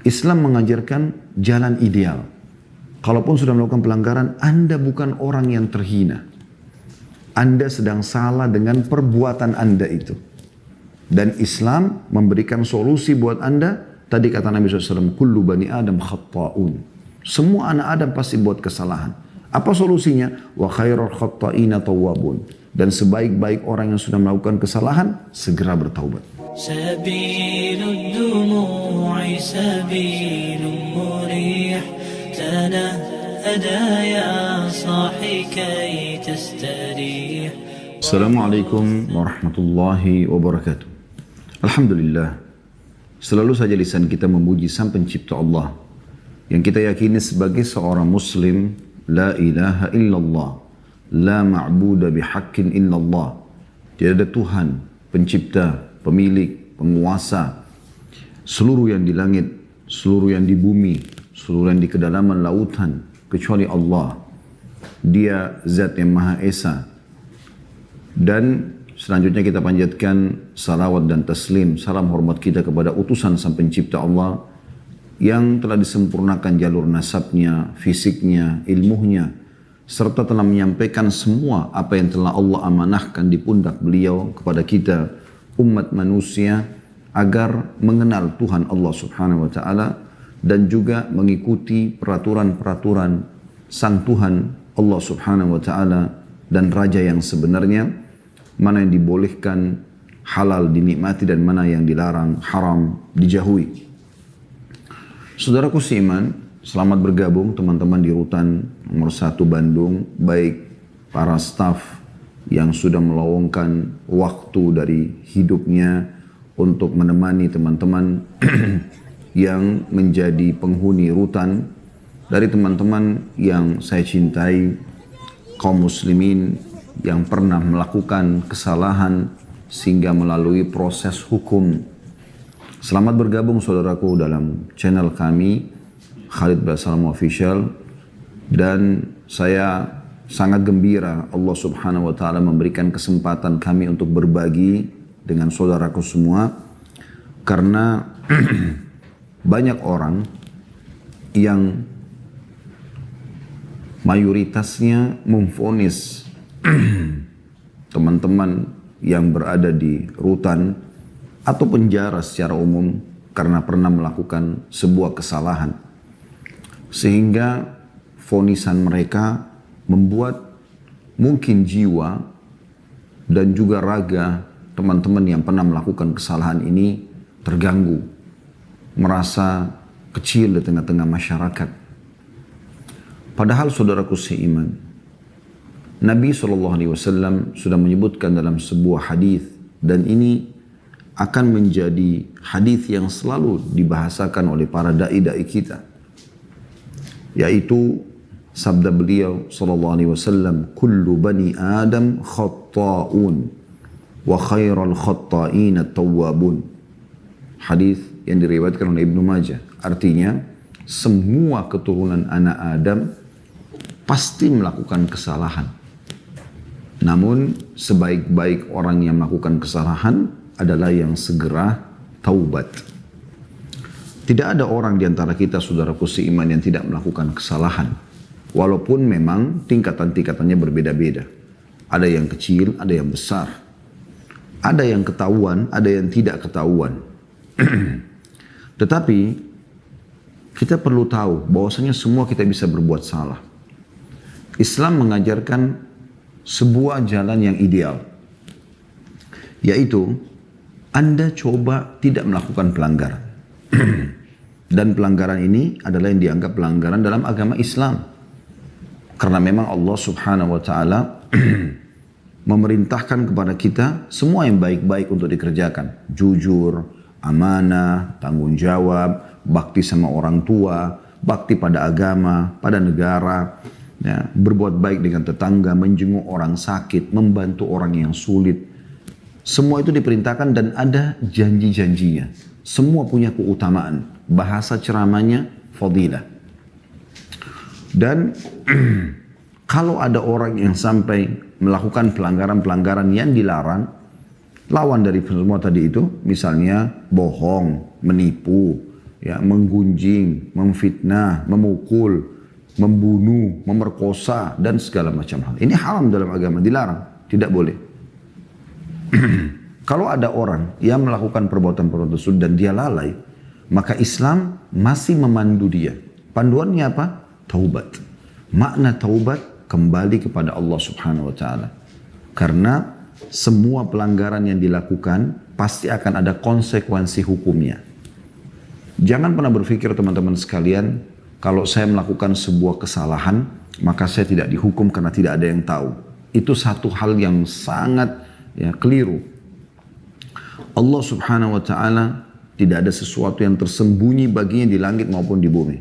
Islam mengajarkan jalan ideal. Kalaupun sudah melakukan pelanggaran, Anda bukan orang yang terhina. Anda sedang salah dengan perbuatan Anda itu. Dan Islam memberikan solusi buat Anda. Tadi kata Nabi SAW, kullu bani Adam khatta'un. Semua anak Adam pasti buat kesalahan. Apa solusinya? Wa khairul khatta'ina tawwabun. Dan sebaik-baik orang yang sudah melakukan kesalahan, segera bertaubat. Sabilud dumu'i sabilun murih. Assalamualaikum warahmatullahi wabarakatuh. Alhamdulillah, selalu saja lisan kita memuji Sang Pencipta Allah yang kita yakini sebagai seorang muslim. La ilaha illallah, la ma'buda bihaqqin illallah. Tidak ada Tuhan, pencipta, pemilik, penguasa seluruh yang di langit, seluruh yang di bumi, seluruh yang di kedalaman lautan, kecuali Allah. Dia zat yang Maha Esa. Dan selanjutnya kita panjatkan salawat dan taslim, salam hormat kita kepada utusan Sang Pencipta Allah yang telah disempurnakan jalur nasabnya, fisiknya, ilmunya, serta telah menyampaikan semua apa yang telah Allah amanahkan di pundak beliau kepada kita, umat manusia, agar mengenal Tuhan Allah Subhanahu wa Ta'ala dan juga mengikuti peraturan-peraturan Sang Tuhan Allah Subhanahu wa Ta'ala dan Raja yang sebenarnya, mana yang dibolehkan halal dinikmati dan mana yang dilarang haram dijauhi. Saudaraku seiman, selamat bergabung teman-teman di Rutan nomor 1 Bandung, baik para staf yang sudah meluangkan waktu dari hidupnya untuk menemani teman-teman yang menjadi penghuni rutan, dari teman-teman yang saya cintai, kaum muslimin yang pernah melakukan kesalahan sehingga melalui proses hukum. Selamat bergabung saudaraku dalam channel kami, Khalid Basalam Official, dan saya sangat gembira Allah Subhanahu wa Ta'ala memberikan kesempatan kami untuk berbagi dengan saudaraku semua, karena banyak orang yang mayoritasnya memvonis teman-teman yang berada di rutan atau penjara secara umum karena pernah melakukan sebuah kesalahan, sehingga vonisan mereka membuat mungkin jiwa dan juga raga teman-teman yang pernah melakukan kesalahan ini terganggu, merasa kecil di tengah-tengah masyarakat. Padahal saudaraku seiman, Nabi SAW sudah menyebutkan dalam sebuah hadis, dan ini akan menjadi hadis yang selalu dibahasakan oleh para dai-dai kita, yaitu sabda beliau SAW, kullu bani Adam khatta'un wa khairal khatta'in at-tawwabun. Hadis yang diriwayatkan oleh Ibnu Majah. Artinya, semua keturunan anak Adam pasti melakukan kesalahan. Namun sebaik-baik orang yang melakukan kesalahan adalah yang segera taubat. Tidak ada orang di antara kita saudaraku seiman yang tidak melakukan kesalahan. Walaupun memang tingkatan-tingkatannya berbeda-beda. Ada yang kecil, ada yang besar. Ada yang ketahuan, ada yang tidak ketahuan. Tetapi kita perlu tahu bahwasanya semua kita bisa berbuat salah. Islam mengajarkan sebuah jalan yang ideal, yaitu Anda coba tidak melakukan pelanggaran. Dan pelanggaran ini adalah yang dianggap pelanggaran dalam agama Islam. Karena memang Allah Subhanahu wa Ta'ala memerintahkan kepada kita semua yang baik-baik untuk dikerjakan. Jujur, amanah, tanggung jawab, bakti sama orang tua, bakti pada agama, pada negara, ya, berbuat baik dengan tetangga, menjenguk orang sakit, membantu orang yang sulit. Semua itu diperintahkan dan ada janji-janjinya. Semua punya keutamaan. Bahasa ceramahnya fadilah. Dan kalau ada orang yang sampai melakukan pelanggaran-pelanggaran yang dilarang, lawan dari semua tadi itu, misalnya bohong, menipu, ya, menggunjing, memfitnah, memukul, membunuh, memerkosa, dan segala macam hal. Ini haram dalam agama, dilarang, tidak boleh. Kalau ada orang yang melakukan perbuatan-perbuatan tersebut dan dia lalai, maka Islam masih memandu dia. Panduannya apa? Taubat. Makna taubat, kembali kepada Allah Subhanahu wa Ta'ala. Karena semua pelanggaran yang dilakukan pasti akan ada konsekuensi hukumnya. Jangan pernah berpikir teman-teman sekalian, kalau saya melakukan sebuah kesalahan, maka saya tidak dihukum karena tidak ada yang tahu. Itu satu hal yang sangat keliru. Allah Subhanahu wa Ta'ala tidak ada sesuatu yang tersembunyi baginya di langit maupun di bumi.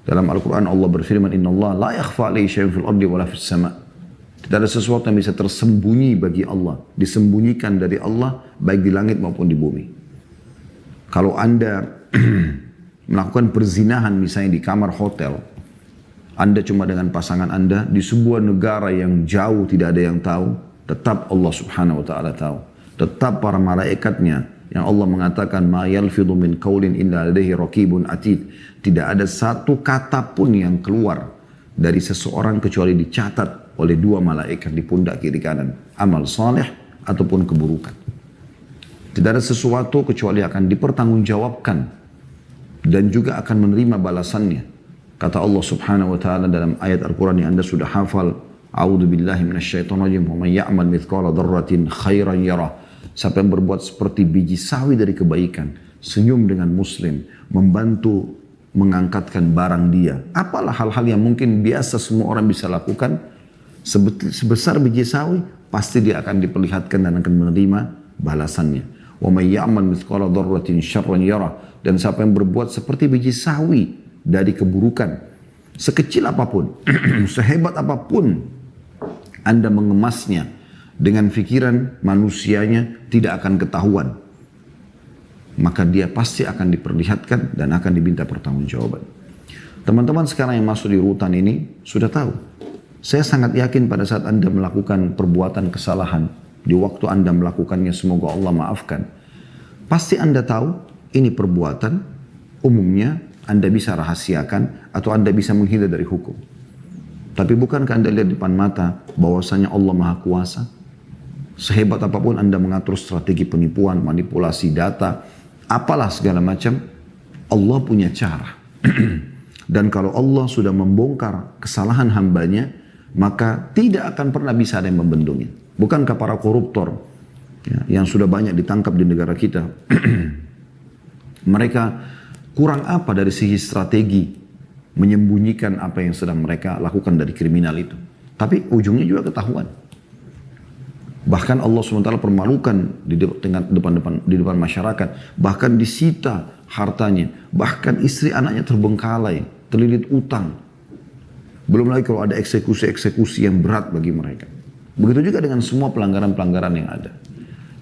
Dalam Al-Quran Allah berfirman, Inna Allah la yakhfa alaihi syai'un fil ardi wala fis sama'. Tidak ada sesuatu yang bisa tersembunyi bagi Allah, disembunyikan dari Allah baik di langit maupun di bumi. Kalau Anda melakukan perzinahan misalnya di kamar hotel, Anda cuma dengan pasangan Anda di sebuah negara yang jauh tidak ada yang tahu, tetap Allah Subhanahu wa Ta'ala tahu. Tetap para malaikatnya yang Allah mengatakan ma yalfidhu min qaulin illa ladaihi raqibun atid. Tidak ada satu kata pun yang keluar dari seseorang kecuali dicatat oleh dua malaikat di pundak kiri kanan, amal saleh ataupun keburukan. Tidak ada sesuatu kecuali akan dipertanggungjawabkan dan juga akan menerima balasannya. Kata Allah Subhanahu wa Ta'ala dalam ayat Al-Quran yang Anda sudah hafal, A'udzu billahi minasyaitonir rajim, wa may ya'mal mithqala dzarratin khairan yarah. Siapa yang berbuat seperti biji sawi dari kebaikan, senyum dengan muslim, membantu mengangkatkan barang dia. Apalah hal-hal yang mungkin biasa semua orang bisa lakukan, sebesar biji sawi, pasti dia akan diperlihatkan dan akan menerima balasannya. Wa may ya'mal mithqala dzarratin syarran yarah. Dan siapa yang berbuat seperti biji sawi dari keburukan, sekecil apapun, sehebat apapun Anda mengemasnya dengan fikiran manusianya, tidak akan ketahuan. Maka dia pasti akan diperlihatkan dan akan diminta pertanggungjawaban. Teman-teman sekarang yang masuk di rutan ini sudah tahu. Saya sangat yakin pada saat Anda melakukan perbuatan kesalahan, di waktu Anda melakukannya semoga Allah maafkan, pasti Anda tahu ini perbuatan umumnya Anda bisa rahasiakan atau Anda bisa menghindar dari hukum. Tapi bukankah Anda lihat di depan mata bahwasanya Allah Maha Kuasa? Sehebat apapun Anda mengatur strategi penipuan, manipulasi data, apalah segala macam, Allah punya cara. Dan kalau Allah sudah membongkar kesalahan hambanya, maka tidak akan pernah bisa ada yang membendungnya. Bukankah para koruptor yang sudah banyak ditangkap di negara kita, mereka kurang apa dari segi strategi menyembunyikan apa yang sedang mereka lakukan dari kriminal itu. Tapi ujungnya juga ketahuan. Bahkan Allah SWT permalukan di depan masyarakat. Bahkan disita hartanya. Bahkan istri anaknya terbengkalai, terlilit utang. Belum lagi kalau ada eksekusi-eksekusi yang berat bagi mereka. Begitu juga dengan semua pelanggaran-pelanggaran yang ada.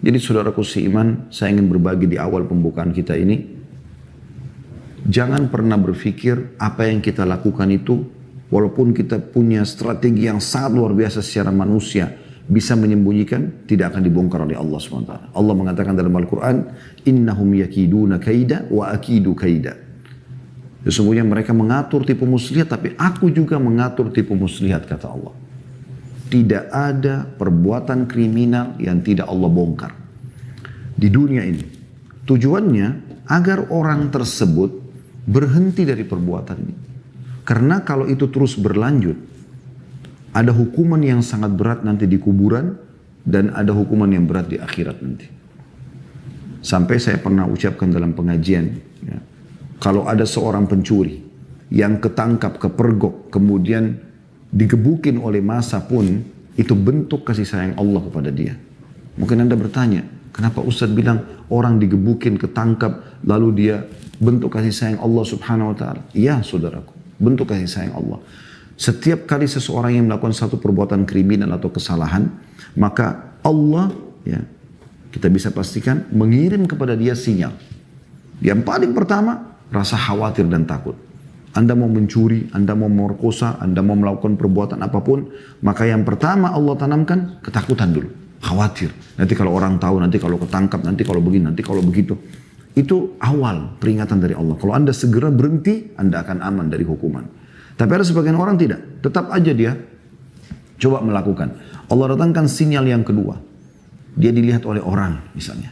Jadi saudaraku seiman, saya ingin berbagi di awal pembukaan kita ini. Jangan pernah berpikir apa yang kita lakukan itu, walaupun kita punya strategi yang sangat luar biasa secara manusia, bisa menyembunyikan, tidak akan dibongkar oleh Allah SWT. Allah mengatakan dalam Al-Quran, Innahum yakiduna kaida wa akidu kaida. Sesungguhnya mereka mengatur tipu muslihat, tapi aku juga mengatur tipu muslihat, kata Allah. Tidak ada perbuatan kriminal yang tidak Allah bongkar di dunia ini. Tujuannya agar orang tersebut berhenti dari perbuatan ini. Karena kalau itu terus berlanjut, ada hukuman yang sangat berat nanti di kuburan dan ada hukuman yang berat di akhirat nanti. Sampai saya pernah ucapkan dalam pengajian, ya, kalau ada seorang pencuri yang ketangkap, kepergok, kemudian digebukin oleh massa pun, itu bentuk kasih sayang Allah kepada dia. Mungkin Anda bertanya, kenapa Ustaz bilang orang digebukin, ketangkap, lalu dia bentuk kasih sayang Allah Subhanahu wa Ta'ala? Iya saudaraku, bentuk kasih sayang Allah. Setiap kali seseorang yang melakukan satu perbuatan kriminal atau kesalahan, maka Allah, ya, kita bisa pastikan mengirim kepada dia sinyal. Yang paling pertama, rasa khawatir dan takut. Anda mau mencuri, Anda mau memerkosa, Anda mau melakukan perbuatan apapun, maka yang pertama Allah tanamkan ketakutan dulu, khawatir. Nanti kalau orang tahu, nanti kalau ketangkap, nanti kalau begini, nanti kalau begitu. Itu awal peringatan dari Allah. Kalau Anda segera berhenti, Anda akan aman dari hukuman. Tapi ada sebagian orang tidak. Tetap aja dia coba melakukan. Allah datangkan sinyal yang kedua. Dia dilihat oleh orang misalnya.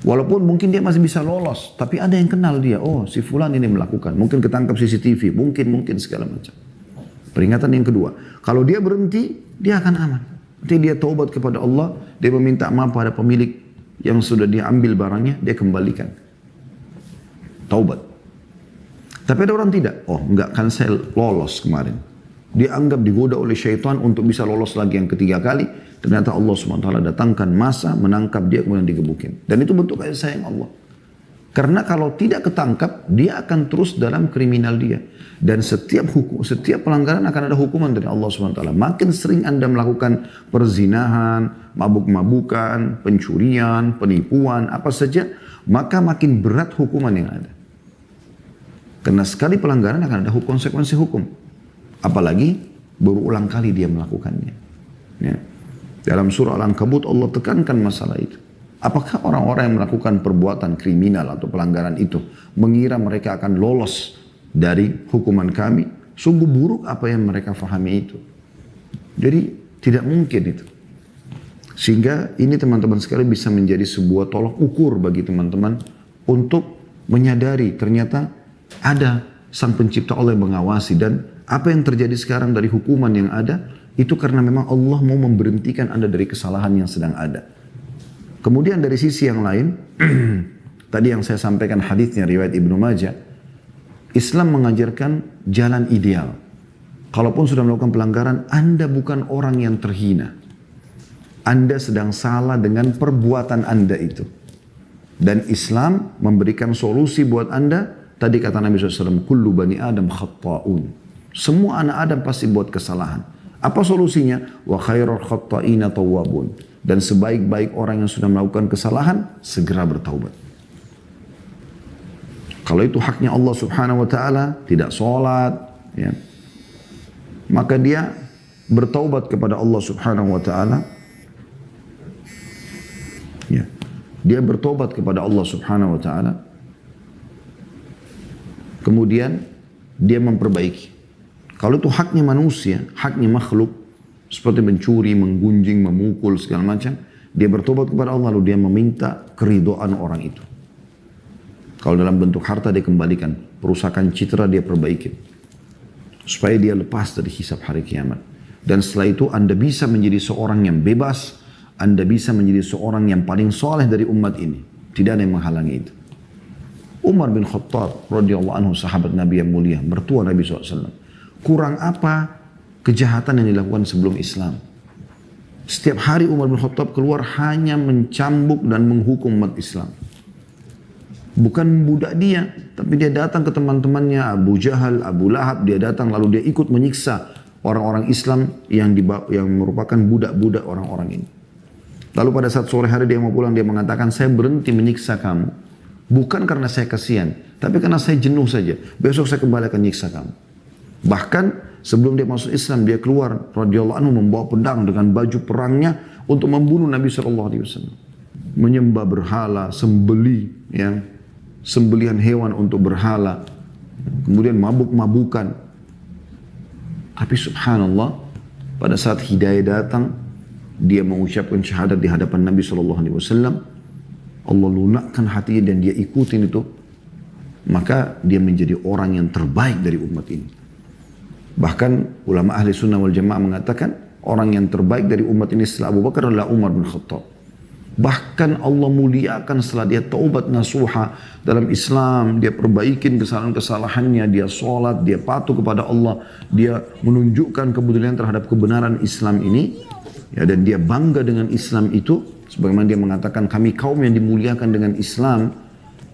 Walaupun mungkin dia masih bisa lolos. Tapi ada yang kenal dia. Oh, si fulan ini melakukan. Mungkin ketangkap CCTV. Mungkin segala macam. Peringatan yang kedua. Kalau dia berhenti, dia akan aman. Nanti dia taubat kepada Allah. Dia meminta maaf pada pemilik yang sudah dia ambil barangnya, dia kembalikan. Taubat. Tapi ada orang tidak. Oh enggak, kan saya lolos kemarin. Dia anggap digoda oleh syaitan untuk bisa lolos lagi yang ketiga kali. Ternyata Allah SWT datangkan masa, menangkap dia, kemudian digebukin. Dan itu bentuk kasih sayang Allah. Karena kalau tidak ketangkap, dia akan terus dalam kriminal dia. Dan setiap pelanggaran akan ada hukuman dari Allah SWT. Makin sering Anda melakukan perzinahan, mabuk-mabukan, pencurian, penipuan, apa saja, maka makin berat hukuman yang ada. Karena sekali pelanggaran akan ada konsekuensi hukum. Apalagi berulang kali dia melakukannya. Ya. Dalam surah Al-Ankabut Allah tekankan masalah itu. Apakah orang-orang yang melakukan perbuatan kriminal atau pelanggaran itu mengira mereka akan lolos dari hukuman kami? Sungguh buruk apa yang mereka fahami itu. Jadi tidak mungkin itu. Sehingga ini teman-teman sekalian bisa menjadi sebuah tolak ukur bagi teman-teman untuk menyadari ternyata ada Sang Pencipta Allah yang mengawasi, dan apa yang terjadi sekarang dari hukuman yang ada itu karena memang Allah mau memberhentikan Anda dari kesalahan yang sedang ada. Kemudian dari sisi yang lain, tadi yang saya sampaikan hadisnya riwayat Ibnu Majah, Islam mengajarkan jalan ideal. Kalaupun sudah melakukan pelanggaran, Anda bukan orang yang terhina. Anda sedang salah dengan perbuatan Anda itu. Dan Islam memberikan solusi buat Anda. Tadi kata Nabi SAW, kullu bani Adam khatta'un. Semua anak Adam pasti buat kesalahan. Apa solusinya? Wa khairul khatta'ina tawwabun. Dan sebaik-baik orang yang sudah melakukan kesalahan, segera bertaubat. Kalau itu haknya Allah Subhanahu wa Ta'ala, tidak sholat, ya, maka dia bertaubat kepada Allah Subhanahu wa Ta'ala. Ya, dia bertaubat kepada Allah Subhanahu wa Ta'ala. Kemudian dia memperbaiki. Kalau itu haknya manusia, haknya makhluk, seperti mencuri, menggunjing, memukul, segala macam, dia bertobat kepada Allah, lalu dia meminta keridhaan orang itu. Kalau dalam bentuk harta dia kembalikan, perusakan citra dia perbaikin, supaya dia lepas dari hisab hari kiamat. Dan setelah itu Anda bisa menjadi seorang yang bebas, Anda bisa menjadi seorang yang paling soleh dari umat ini. Tidak ada yang menghalangi itu. Umar bin Khattab radhiyallahu anhu, sahabat Nabi yang mulia, mertua Nabi SAW. Kurang apa kejahatan yang dilakukan sebelum Islam? Setiap hari Umar bin Khattab keluar hanya mencambuk dan menghukum umat Islam. Bukan budak dia, tapi dia datang ke teman-temannya, Abu Jahal, Abu Lahab, dia datang lalu dia ikut menyiksa orang-orang Islam yang merupakan budak-budak orang-orang ini. Lalu pada saat sore hari dia mau pulang, dia mengatakan, saya berhenti menyiksa kamu. Bukan karena saya kasihan, tapi karena saya jenuh saja. Besok saya kembali akan nyiksa kamu. Bahkan sebelum dia masuk Islam, dia keluar radhiyallahu anhu membawa pedang dengan baju perangnya untuk membunuh Nabi SAW. Menyembah berhala, sembelihan hewan untuk berhala, kemudian mabuk-mabukan. Tapi subhanallah, pada saat hidayah datang, dia mengucapkan syahadat di hadapan Nabi SAW. Allah lunakkan hatinya dan dia ikutin itu. Maka dia menjadi orang yang terbaik dari umat ini. Bahkan ulama ahli sunnah wal jamaah mengatakan orang yang terbaik dari umat ini setelah Abu Bakar adalah Umar bin Khattab. Bahkan Allah muliakan setelah dia taubat nasuha dalam Islam, dia perbaikin kesalahan-kesalahannya, dia sholat, dia patuh kepada Allah, dia menunjukkan kebenaran terhadap kebenaran Islam ini, ya, dan dia bangga dengan Islam itu, sebagaimana dia mengatakan kami kaum yang dimuliakan dengan Islam,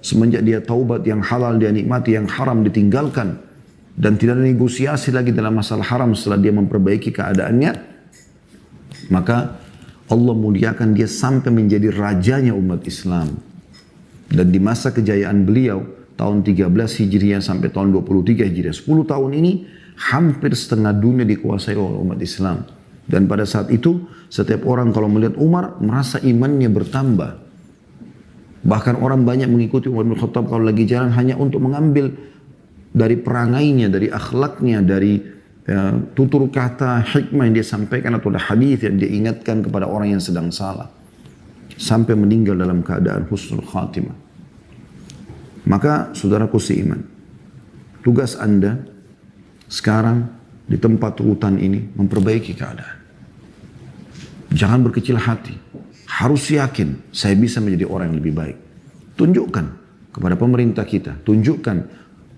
semenjak dia taubat yang halal dia nikmati, yang haram ditinggalkan, dan tidak ada negosiasi lagi dalam masalah haram setelah dia memperbaiki keadaannya, maka Allah muliakan dia sampai menjadi rajanya umat Islam. Dan di masa kejayaan beliau, tahun 13 Hijriah sampai tahun 23 Hijriah, 10 tahun ini, hampir setengah dunia dikuasai oleh umat Islam. Dan pada saat itu, setiap orang kalau melihat Umar, merasa imannya bertambah. Bahkan orang banyak mengikuti Umar bin Khattab kalau lagi jalan hanya untuk mengambil dari perangainya, dari akhlaknya, dari tutur kata hikmah yang dia sampaikan atau ada hadis yang dia ingatkan kepada orang yang sedang salah. Sampai meninggal dalam keadaan husnul khatimah. Maka saudaraku seiman, tugas Anda sekarang di tempat rutan ini memperbaiki keadaan. Jangan berkecil hati. Harus yakin saya bisa menjadi orang yang lebih baik. Tunjukkan kepada pemerintah kita, tunjukkan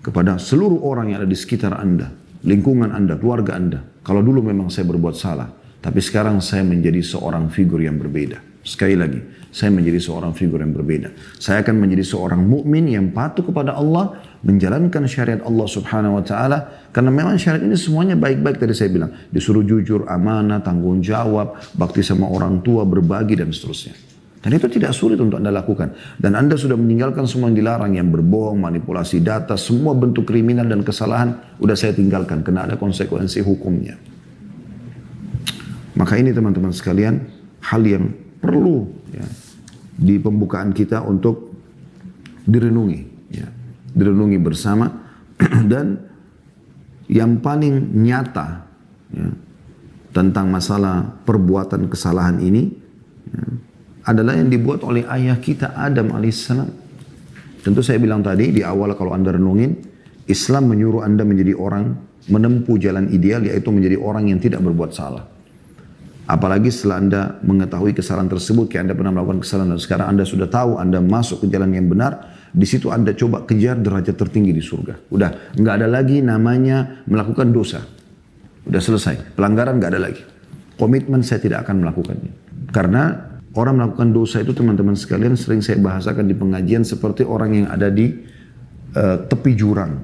kepada seluruh orang yang ada di sekitar Anda, lingkungan Anda, keluarga Anda. Kalau dulu memang saya berbuat salah, tapi sekarang saya menjadi seorang figur yang berbeda. Sekali lagi, saya menjadi seorang figur yang berbeda. Saya akan menjadi seorang mukmin yang patuh kepada Allah, menjalankan syariat Allah Subhanahu wa taala, karena memang syariat ini semuanya baik-baik tadi saya bilang. Disuruh jujur, amanah, tanggung jawab, bakti sama orang tua, berbagi dan seterusnya. Dan itu tidak sulit untuk Anda lakukan. Dan Anda sudah meninggalkan semua yang dilarang, yang berbohong, manipulasi data, semua bentuk kriminal dan kesalahan udah saya tinggalkan karena ada konsekuensi hukumnya. Maka ini teman-teman sekalian, hal yang perlu ya, di pembukaan kita untuk direnungi, ya, direnungi bersama. Dan yang paling nyata ya, tentang masalah perbuatan kesalahan ini ya, adalah yang dibuat oleh ayah kita Adam alaihissalam. Tentu saya bilang tadi di awal kalau Anda renungin, Islam menyuruh Anda menjadi orang menempuh jalan ideal, yaitu menjadi orang yang tidak berbuat salah. Apalagi setelah Anda mengetahui kesalahan tersebut, kayak Anda pernah melakukan kesalahan dan sekarang Anda sudah tahu Anda masuk ke jalan yang benar, di situ Anda coba kejar derajat tertinggi di surga. Udah, nggak ada lagi namanya melakukan dosa. Udah selesai, pelanggaran nggak ada lagi. Komitmen saya tidak akan melakukannya. Karena orang melakukan dosa itu teman-teman sekalian sering saya bahasakan di pengajian seperti orang yang ada di tepi jurang.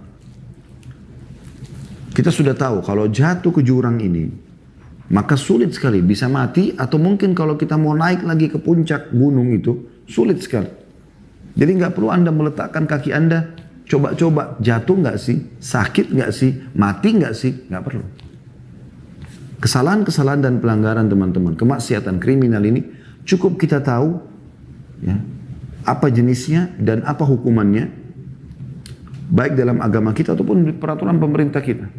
Kita sudah tahu kalau jatuh ke jurang ini, maka sulit sekali, bisa mati atau mungkin kalau kita mau naik lagi ke puncak gunung itu, sulit sekali. Jadi nggak perlu Anda meletakkan kaki Anda, coba-coba jatuh nggak sih, sakit nggak sih, mati nggak sih, nggak perlu. Kesalahan-kesalahan dan pelanggaran teman-teman, kemaksiatan kriminal ini cukup kita tahu ya, apa jenisnya dan apa hukumannya, baik dalam agama kita ataupun peraturan pemerintah kita.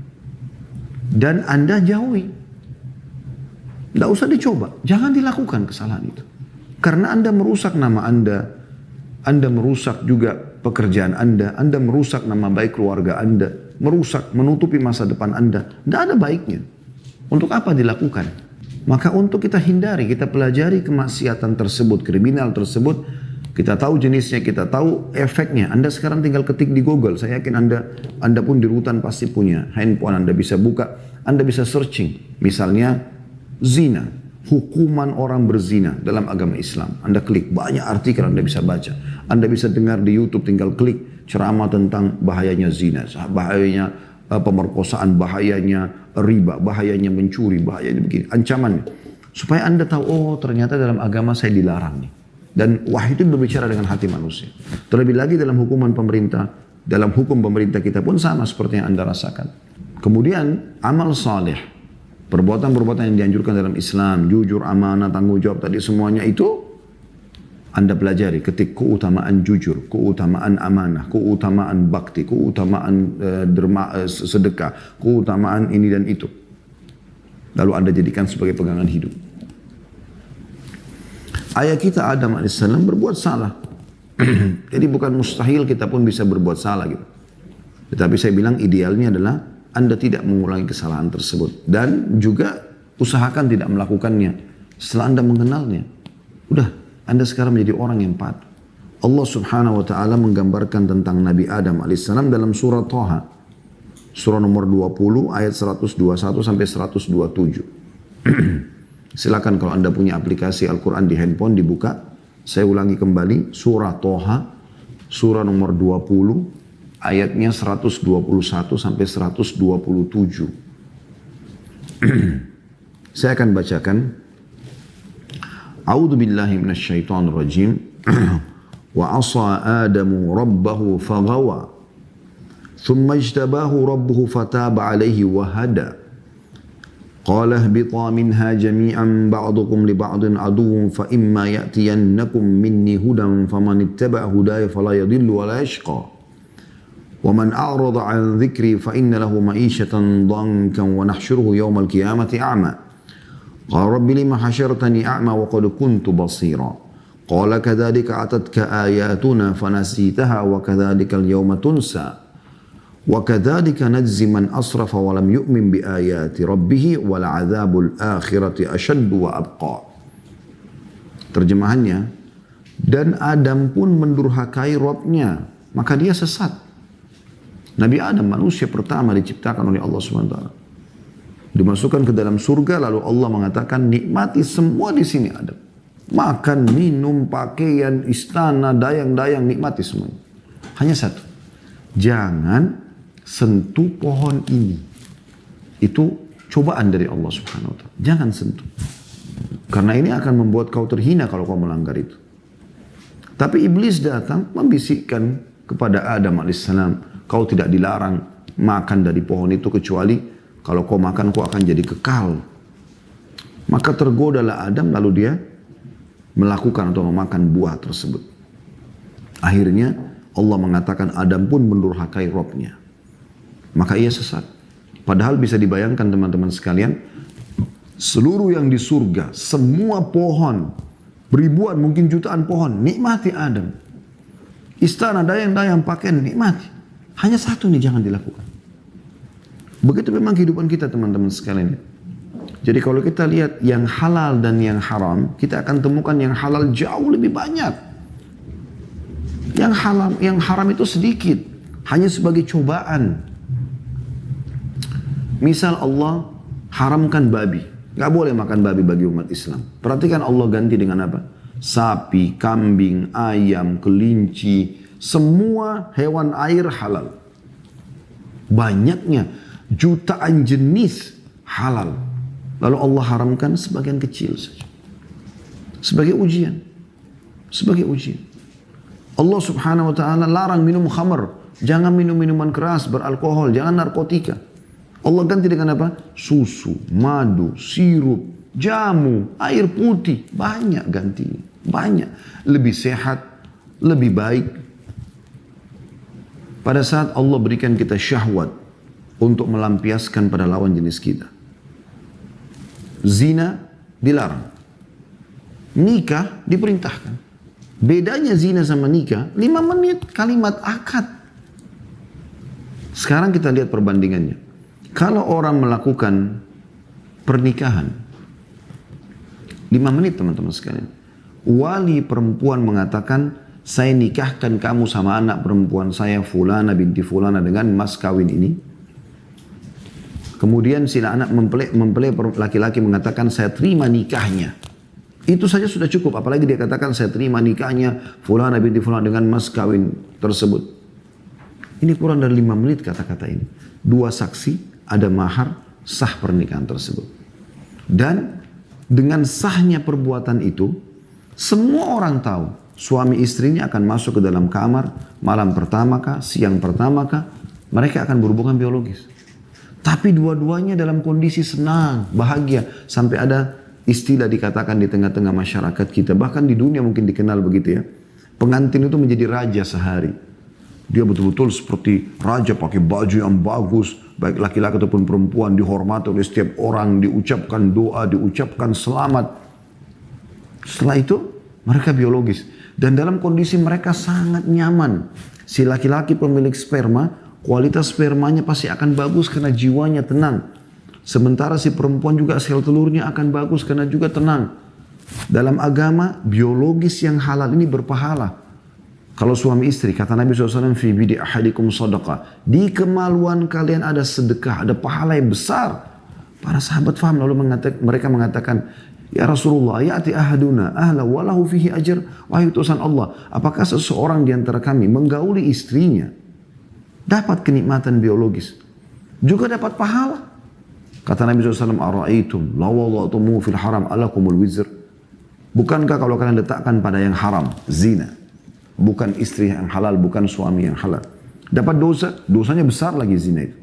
Dan Anda jauhi. Tidak usah dicoba, jangan dilakukan kesalahan itu. Karena Anda merusak nama Anda merusak juga pekerjaan Anda merusak nama baik keluarga Anda, merusak, menutupi masa depan Anda. Tidak ada baiknya. Untuk apa dilakukan? Maka untuk kita hindari, kita pelajari kemaksiatan tersebut, kriminal tersebut, kita tahu jenisnya, kita tahu efeknya. Anda sekarang tinggal ketik di Google, saya yakin Anda pun di rutan pasti punya handphone, Anda bisa buka, Anda bisa searching. Misalnya, zina, hukuman orang berzina dalam agama Islam. Anda klik, banyak artikel Anda bisa baca. Anda bisa dengar di YouTube, tinggal klik ceramah tentang bahayanya zina, bahayanya pemerkosaan, bahayanya riba, bahayanya mencuri, bahayanya begini, ancamannya. Supaya Anda tahu, oh ternyata dalam agama saya dilarang nih. Dan wahyu itu berbicara dengan hati manusia. Terlebih lagi dalam hukuman pemerintah, dalam hukum pemerintah kita pun sama seperti yang Anda rasakan. Kemudian amal saleh, perbuatan-perbuatan yang dianjurkan dalam Islam, jujur, amanah, tanggung jawab tadi semuanya itu Anda pelajari, ketik keutamaan jujur, keutamaan amanah, keutamaan bakti, keutamaan sedekah, keutamaan ini dan itu. Lalu Anda jadikan sebagai pegangan hidup. Ayah kita Adam AS berbuat salah. Jadi bukan mustahil kita pun bisa berbuat salah gitu. Tetapi saya bilang idealnya adalah Anda tidak mengulangi kesalahan tersebut. Dan juga usahakan tidak melakukannya setelah Anda mengenalnya. Udah, Anda sekarang menjadi orang yang patuh. Allah Subhanahu wa taala menggambarkan tentang Nabi Adam alaihissalam dalam surah Thaha. Surah nomor 20 ayat 121 sampai 127. Silakan kalau Anda punya aplikasi Al-Quran di handphone dibuka. Saya ulangi kembali surah Thaha, surah nomor 20 ayatnya 121 sampai 127. Saya akan bacakan. A'udzu billahi minasyaitonir rajim. Wa 'asa Adamu rabbahu faghawa. Thumma ijtabahu rabbuhu fataba 'alaihi wa hada. Qala ihbita minha jami'an ba'dukum li ba'din aduwwun fa imma ya'tiyannakum minni hudan faman ittaba'a hudaya fala yadhillu wa la yashqa. Wa man a'rada 'an dhikri fa inna lahu ma'ishatan dhankan wa nahsyuruhu yawmal qiyamati a'ma. Qala rabbi lima hasyartani a'ma wa qad kuntu basira. Qala kadzalika atatka ayatuna fanasitaha wa kadzalika al-yawma tunsa. Wa kadzalika najzi man asrafa wa lam yu'min bi ayati rabbih wal 'adzabul akhirati ashaddu wa abqa. Terjemahannya, dan Adam pun mendurhakai Rabb-nya, maka dia sesat. Nabi Adam manusia pertama diciptakan oleh Allah SWT. Dimasukkan ke dalam surga, lalu Allah mengatakan nikmati semua di sini Adam. Makan, minum, pakaian, istana, dayang-dayang, nikmati semua. Hanya satu, jangan sentuh pohon ini. Itu cobaan dari Allah Subhanahu wa ta'ala. Jangan sentuh. Karena ini akan membuat kau terhina kalau kau melanggar itu. Tapi iblis datang membisikkan kepada Adam alaihissalam, kau tidak dilarang makan dari pohon itu kecuali kalau kau makan kau akan jadi kekal. Maka tergodalah Adam, lalu dia melakukan atau memakan buah tersebut. Akhirnya Allah mengatakan Adam pun mendurhakai Rabb-nya. Maka ia sesat. Padahal bisa dibayangkan teman-teman sekalian, seluruh yang di surga, semua pohon, beribuan mungkin jutaan pohon, nikmati Adam. Istana, dayang-dayang, pakaian, nikmati. Hanya satu nih jangan dilakukan. Begitu memang kehidupan kita teman-teman sekalian. Jadi kalau kita lihat yang halal dan yang haram, kita akan temukan yang halal jauh lebih banyak. Yang haram itu sedikit, hanya sebagai cobaan. Misal Allah haramkan babi. Gak boleh makan babi bagi umat Islam. Perhatikan Allah ganti dengan apa? Sapi, kambing, ayam, kelinci. Semua hewan air halal. Banyaknya, jutaan jenis halal. Lalu Allah haramkan sebagian kecil saja. Sebagai ujian. Sebagai ujian. Allah Subhanahu wa ta'ala larang minum khamr. Jangan minum minuman keras, beralkohol, jangan narkotika. Allah ganti dengan apa? Susu, madu, sirup, jamu, air putih. Banyak gantinya. Banyak. Lebih sehat, lebih baik. Pada saat Allah berikan kita syahwat untuk melampiaskan pada lawan jenis kita. Zina dilarang. Nikah diperintahkan. Bedanya zina sama nikah, 5 menit kalimat akad. Sekarang kita lihat perbandingannya. Kalau orang melakukan pernikahan, 5 menit teman-teman sekalian. Wali perempuan mengatakan, saya nikahkan kamu sama anak perempuan saya fulana binti fulana dengan mas kawin ini. Kemudian si anak mempelai laki-laki mengatakan, saya terima nikahnya. Itu saja sudah cukup, apalagi dia katakan, saya terima nikahnya fulana binti fulana dengan mas kawin tersebut. Ini kurang dari 5 menit kata-kata ini. 2 saksi, ada mahar, sah pernikahan tersebut. Dan dengan sahnya perbuatan itu, semua orang tahu suami istrinya akan masuk ke dalam kamar malam pertama kah, siang pertama kah, mereka akan berhubungan biologis. Tapi dua-duanya dalam kondisi senang, bahagia. Sampai ada istilah dikatakan di tengah-tengah masyarakat kita, bahkan di dunia mungkin dikenal begitu ya. Pengantin itu menjadi raja sehari. Dia betul-betul seperti raja, pakai baju yang bagus, baik laki-laki ataupun perempuan, dihormati oleh setiap orang, diucapkan doa, diucapkan selamat. Setelah itu mereka biologis, dan dalam kondisi mereka sangat nyaman. Si laki-laki pemilik sperma, kualitas spermanya pasti akan bagus karena jiwanya tenang. Sementara si perempuan juga sel telurnya akan bagus karena juga tenang. Dalam agama, biologis yang halal ini berpahala. Kalau suami istri, kata Nabi SAW, fi bidi ahadikum sadaqah. Di kemaluan kalian ada sedekah, ada pahala yang besar. Para sahabat faham, lalu mereka mengatakan, ya Rasulullah, ya'ti ahaduna ahla walahu fihi ajr. Wahai utusan Allah, apakah seseorang di antara kami menggauli istrinya, dapat kenikmatan biologis, juga dapat pahala? Kata Nabi SAW, ara'aitum lawadatumu fil haram alakumul wizr. Bukankah kalau kalian letakkan pada yang haram, zina, bukan istri yang halal, bukan suami yang halal, dapat dosa, dosanya besar lagi zina itu.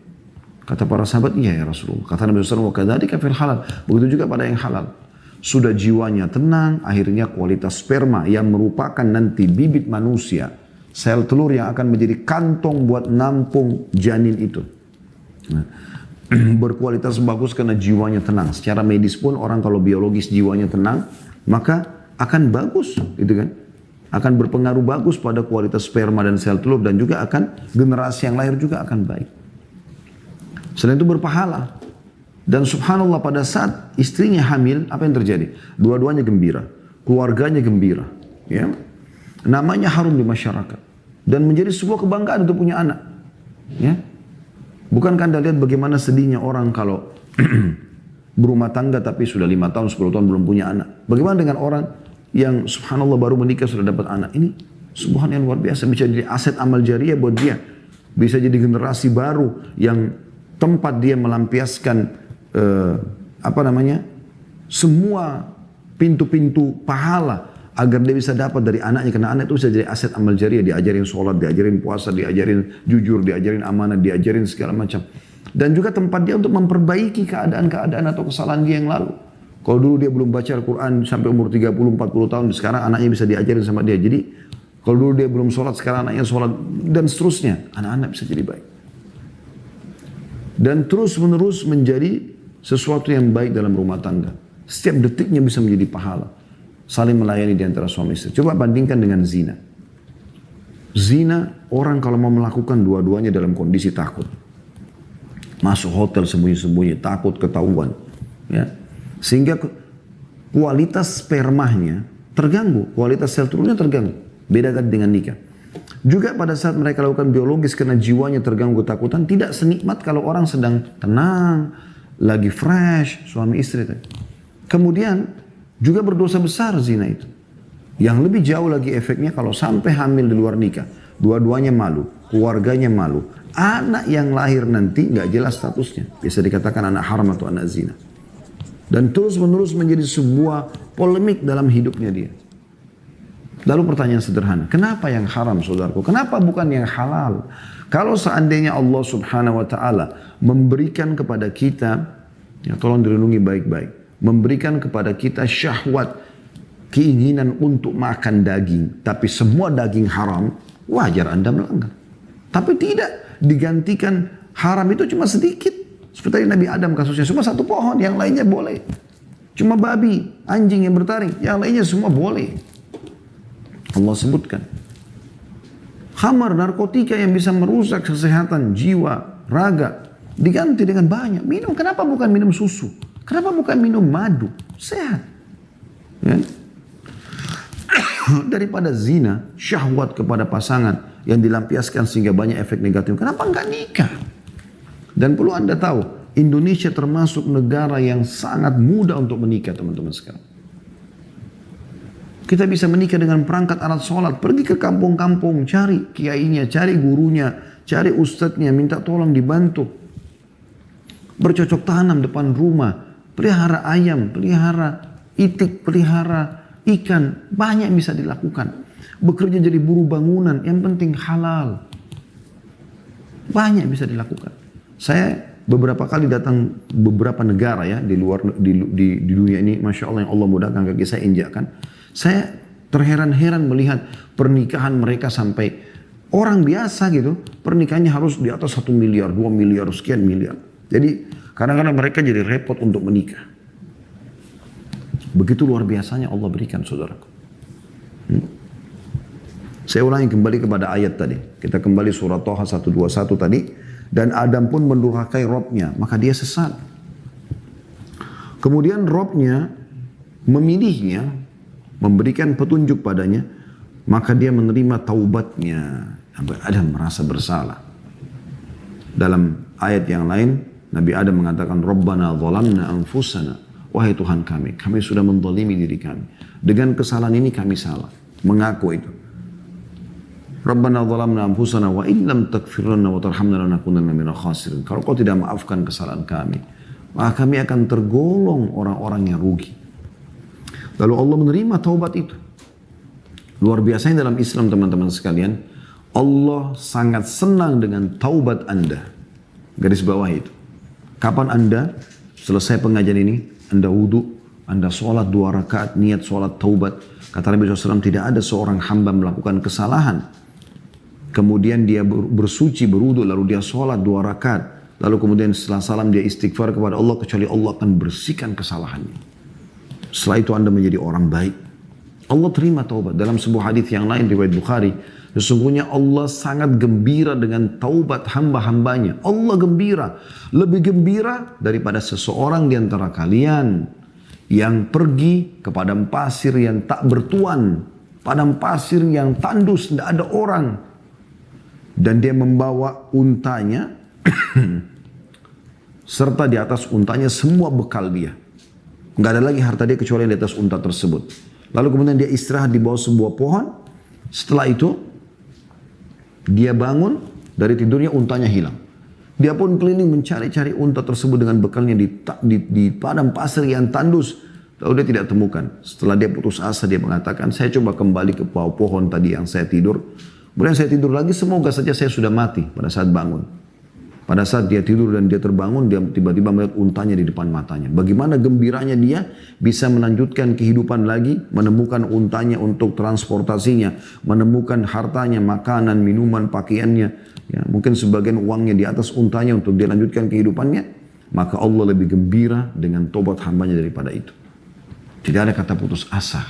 Kata para sahabat, iya ya Rasulullah. Kata Nabi SAW, wa kadzalika fil halal. Begitu juga pada yang halal. Sudah jiwanya tenang, akhirnya kualitas sperma yang merupakan nanti bibit manusia, sel telur yang akan menjadi kantong buat nampung janin itu. Nah, berkualitas bagus karena jiwanya tenang. Secara medis pun orang kalau biologis jiwanya tenang, maka akan bagus, gitu kan? Akan berpengaruh bagus pada kualitas sperma dan sel telur, dan juga akan generasi yang lahir juga akan baik. Selain itu berpahala. Dan subhanallah pada saat istrinya hamil, apa yang terjadi? Dua-duanya gembira, keluarganya gembira, ya. Namanya harum di masyarakat dan menjadi sebuah kebanggaan untuk punya anak, ya. Bukankah Anda lihat bagaimana sedihnya orang kalau berumah tangga tapi sudah 5 tahun, 10 tahun belum punya anak. Bagaimana dengan orang yang subhanallah baru menikah sudah dapat anak? Ini sebuah yang luar biasa, bisa jadi aset amal jariah buat dia. Bisa jadi generasi baru yang tempat dia melampiaskan semua pintu-pintu pahala agar dia bisa dapat dari anaknya, karena anak itu bisa jadi aset amal jariah, diajarin sholat, diajarin puasa, diajarin jujur, diajarin amanah, diajarin segala macam. Dan juga tempat dia untuk memperbaiki keadaan-keadaan atau kesalahan dia yang lalu. Kalau dulu dia belum baca Al-Quran sampai umur 30-40 tahun, sekarang anaknya bisa diajarin sama dia. Jadi kalau dulu dia belum sholat, sekarang anaknya sholat, dan seterusnya. Anak-anak bisa jadi baik. Dan terus menerus menjadi sesuatu yang baik dalam rumah tangga. Setiap detiknya bisa menjadi pahala. Saling melayani di antara suami istri. Coba bandingkan dengan zina. Zina, orang kalau mau melakukan dua-duanya dalam kondisi takut. Masuk hotel sembunyi-sembunyi, takut ketahuan. Ya. Sehingga kualitas spermanya terganggu. Kualitas sel telurnya terganggu. Beda dengan nikah. Juga pada saat mereka lakukan biologis karena jiwanya terganggu ketakutan, tidak senikmat kalau orang sedang tenang, lagi fresh, suami istri. Kemudian juga berdosa besar zina itu. Yang lebih jauh lagi efeknya kalau sampai hamil di luar nikah. Dua-duanya malu, keluarganya malu. Anak yang lahir nanti nggak jelas statusnya. Bisa dikatakan anak haram atau anak zina. Dan terus menerus menjadi sebuah polemik dalam hidupnya dia. Lalu pertanyaan sederhana, kenapa yang haram saudaraku? Kenapa bukan yang halal? Kalau seandainya Allah subhanahu wa ta'ala memberikan kepada kita, ya tolong dilindungi baik-baik, memberikan kepada kita syahwat, keinginan untuk makan daging, tapi semua daging haram, wajar Anda melanggar. Tapi tidak, digantikan haram itu cuma sedikit. Seperti Nabi Adam kasusnya, cuma satu pohon, yang lainnya boleh. Cuma babi, anjing yang bertaring, yang lainnya semua boleh. Allah sebutkan. Khamar, narkotika yang bisa merusak kesehatan jiwa, raga, diganti dengan banyak. Minum, kenapa bukan minum susu? Kenapa bukan minum madu? Sehat. Ya? Daripada zina, syahwat kepada pasangan yang dilampiaskan sehingga banyak efek negatif. Kenapa enggak nikah? Dan perlu Anda tahu, Indonesia termasuk negara yang sangat mudah untuk menikah, teman-teman sekalian. Kita bisa menikah dengan perangkat alat sholat, pergi ke kampung-kampung, cari kiainya, cari gurunya, cari ustadznya, minta tolong dibantu. Bercocok tanam depan rumah, pelihara ayam, pelihara itik, pelihara ikan, banyak bisa dilakukan. Bekerja jadi buruh bangunan, yang penting halal. Banyak bisa dilakukan. Saya beberapa kali datang beberapa negara ya di luar di dunia ini, masya Allah yang Allah mudahkan kaki saya injakkan. Saya terheran-heran melihat pernikahan mereka sampai orang biasa gitu, pernikahannya harus di atas 1 miliar, 2 miliar, sekian miliar. Jadi kadang-kadang mereka jadi repot untuk menikah. Begitu luar biasanya Allah berikan saudaraku. Saya ulangi kembali kepada ayat tadi. Kita kembali surat Thaha 121 tadi. Dan Adam pun mendurhakai Robnya, maka dia sesat. Kemudian Robnya memilihnya, memberikan petunjuk padanya, maka dia menerima taubatnya. Adam merasa bersalah. Dalam ayat yang lain, Nabi Adam mengatakan, Rabbana zalamna anfusana. Wahai Tuhan kami sudah menzalimi diri kami. Dengan kesalahan ini kami salah. Mengaku itu. Rabbana zalamna anfusana wa illam taghfir lana wa tarhamna lanakunanna minal khasirin. Kalau kau tidak maafkan kesalahan kami, maka kami akan tergolong orang-orang yang rugi. Lalu Allah menerima taubat itu. Luar biasanya dalam Islam teman-teman sekalian, Allah sangat senang dengan taubat Anda. Garis bawah itu. Kapan Anda selesai pengajian ini, Anda wudhu, Anda sholat 2 rakaat, niat sholat taubat. Kata Nabi SAW, tidak ada seorang hamba melakukan kesalahan. Kemudian dia bersuci, berwudhu, lalu dia sholat 2 rakaat. Lalu kemudian setelah salam dia istighfar kepada Allah, kecuali Allah akan bersihkan kesalahannya. Setelah itu Anda menjadi orang baik. Allah terima taubat. Dalam sebuah hadis yang lain riwayat Bukhari, sesungguhnya Allah sangat gembira dengan taubat hamba-hambanya. Allah gembira. Lebih gembira daripada seseorang di antara kalian yang pergi ke padang pasir yang tak bertuan. Padang pasir yang tandus, tidak ada orang. Dan dia membawa untanya, serta di atas untanya semua bekal dia. Nggak ada lagi harta dia kecuali di atas unta tersebut. Lalu kemudian dia istirahat di bawah sebuah pohon. Setelah itu, dia bangun dari tidurnya, untanya hilang. Dia pun keliling mencari-cari unta tersebut dengan bekalnya di padang pasir yang tandus. Lalu dia tidak temukan. Setelah dia putus asa, dia mengatakan, saya coba kembali ke bawah pohon tadi yang saya tidur. Kemudian saya tidur lagi, semoga saja saya sudah mati pada saat bangun. Pada saat dia tidur dan dia terbangun, dia tiba-tiba melihat untanya di depan matanya. Bagaimana gembiranya dia bisa melanjutkan kehidupan lagi, menemukan untanya untuk transportasinya, menemukan hartanya, makanan, minuman, pakaiannya. Ya, mungkin sebagian uangnya di atas untanya untuk dia lanjutkan kehidupannya. Maka Allah lebih gembira dengan tobat hambanya daripada itu. Tidak ada kata putus asa.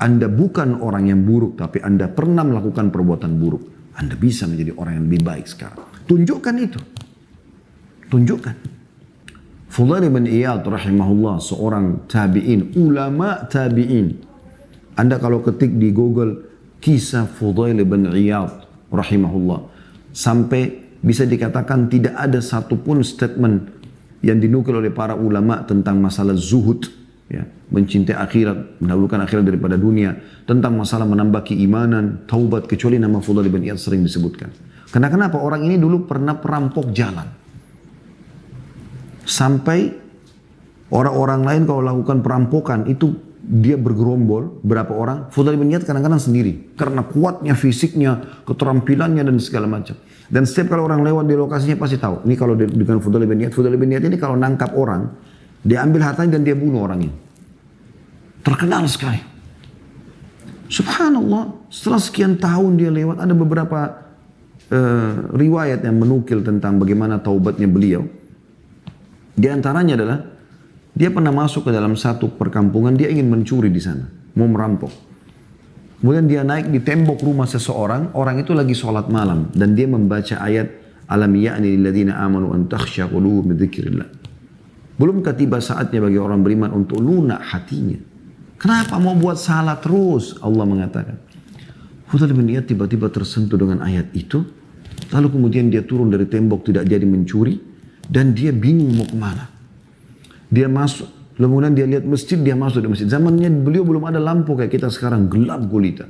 Anda bukan orang yang buruk, tapi Anda pernah melakukan perbuatan buruk. Anda bisa menjadi orang yang lebih baik sekarang. Tunjukkan itu. Tunjukkan. Fudail bin Iyad rahimahullah, seorang tabi'in, ulama tabi'in. Anda kalau ketik di Google kisah Fudail bin Iyad rahimahullah, sampai bisa dikatakan tidak ada satupun statement yang dinukil oleh para ulama tentang masalah zuhud, ya, mencintai akhirat, mendahulukan akhirat daripada dunia, tentang masalah menambah keimanan, taubat, kecuali nama Fudail bin Iyad sering disebutkan. Karena kenapa? Orang ini dulu pernah perampok jalan. Sampai orang-orang lain kalau lakukan perampokan itu dia bergerombol, berapa orang? Fudail bin Iyad kadang-kadang sendiri. Karena kuatnya fisiknya, keterampilannya dan segala macam. Dan setiap kali orang lewat di lokasinya pasti tahu. Ini kalau dengan Fudail bin Iyad ini kalau nangkap orang, dia ambil hartanya dan dia bunuh orang ini. Terkenal sekali. Subhanallah, setelah sekian tahun dia lewat, ada beberapa riwayat yang menukil tentang bagaimana taubatnya beliau. Di antaranya adalah dia pernah masuk ke dalam satu perkampungan, dia ingin mencuri di sana, mau merampok. Kemudian dia naik di tembok rumah seseorang, orang itu lagi sholat malam dan dia membaca ayat alam ya'ni lilladzina amanu an takhsha qulubuhum bidzikrillah. Belumkah tiba saatnya bagi orang beriman untuk lunak hatinya? Kenapa mau buat salah terus? Allah mengatakan. Fudail bin Iyad tiba-tiba tersentuh dengan ayat itu. Lalu kemudian dia turun dari tembok, tidak jadi mencuri. Dan dia bingung mau kemana. Dia masuk. Lalu kemudian dia lihat masjid, dia masuk di masjid. Zamannya beliau belum ada lampu kayak kita sekarang, gelap gulita.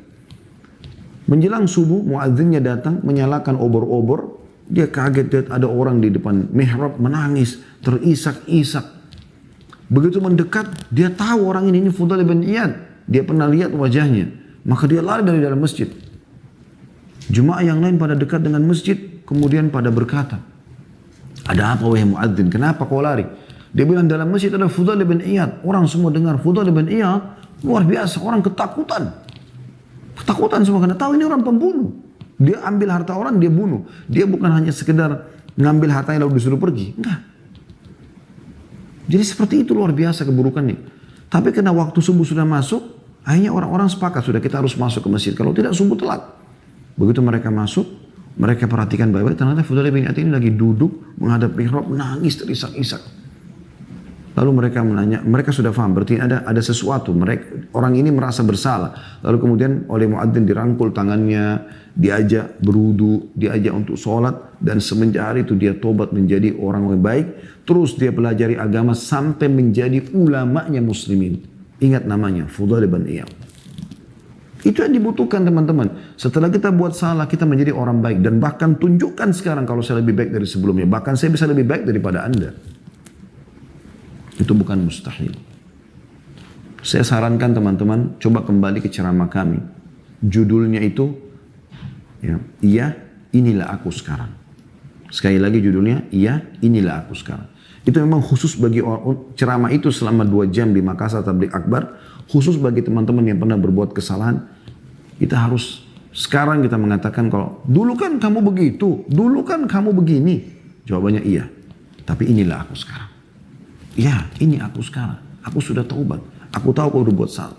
Menjelang subuh, muadzinnya datang, menyalakan obor-obor. Dia kaget lihat ada orang di depan mihrab menangis, terisak-isak. Begitu mendekat, dia tahu orang ini Fudail bin Iyad. Dia pernah lihat wajahnya. Maka dia lari dari dalam masjid. Jemaah yang lain pada dekat dengan masjid, kemudian pada berkata, ada apa wahai muadzin? Kenapa kau lari? Dia bilang dalam masjid ada Fudail bin Iyad. Orang semua dengar Fudail bin Iyad, luar biasa, orang ketakutan. Ketakutan semua karena tahu ini orang pembunuh. Dia ambil harta orang, dia bunuh. Dia bukan hanya sekedar ngambil hartanya lalu disuruh pergi. Enggak. Jadi seperti itu luar biasa keburukannya. Tapi karena waktu subuh sudah masuk, akhirnya orang-orang sepakat sudah kita harus masuk ke masjid. Kalau tidak subuh telat. Begitu mereka masuk, mereka perhatikan baik-baik, ternyata Fudail bin Iyad ini lagi duduk menghadap mihrab, menangis terisak-isak. Lalu mereka menanya, mereka sudah paham, berarti ada sesuatu. Orang ini merasa bersalah. Lalu kemudian oleh muadzin dirangkul tangannya, diajak berwudu, diajak untuk sholat, dan semenjak hari itu dia tobat menjadi orang yang baik. Terus dia pelajari agama sampai menjadi ulamanya muslimin. Ingat namanya, Fudail bin Iyad. Itu yang dibutuhkan teman-teman. Setelah kita buat salah, kita menjadi orang baik. Dan bahkan tunjukkan sekarang kalau saya lebih baik dari sebelumnya. Bahkan saya bisa lebih baik daripada Anda. Itu bukan mustahil. Saya sarankan teman-teman, coba kembali ke ceramah kami. Judulnya itu, ya, inilah aku sekarang. Sekali lagi judulnya, iya inilah aku sekarang. Itu memang khusus bagi orang, ceramah itu selama 2 jam di Makassar Tabligh Akbar, khusus bagi teman-teman yang pernah berbuat kesalahan. Kita harus, sekarang kita mengatakan kalau, dulu kan kamu begitu, dulu kan kamu begini. Jawabannya iya, tapi inilah aku sekarang. Iya, ini aku sekarang. Aku sudah taubat. Aku tahu kau udah buat salah.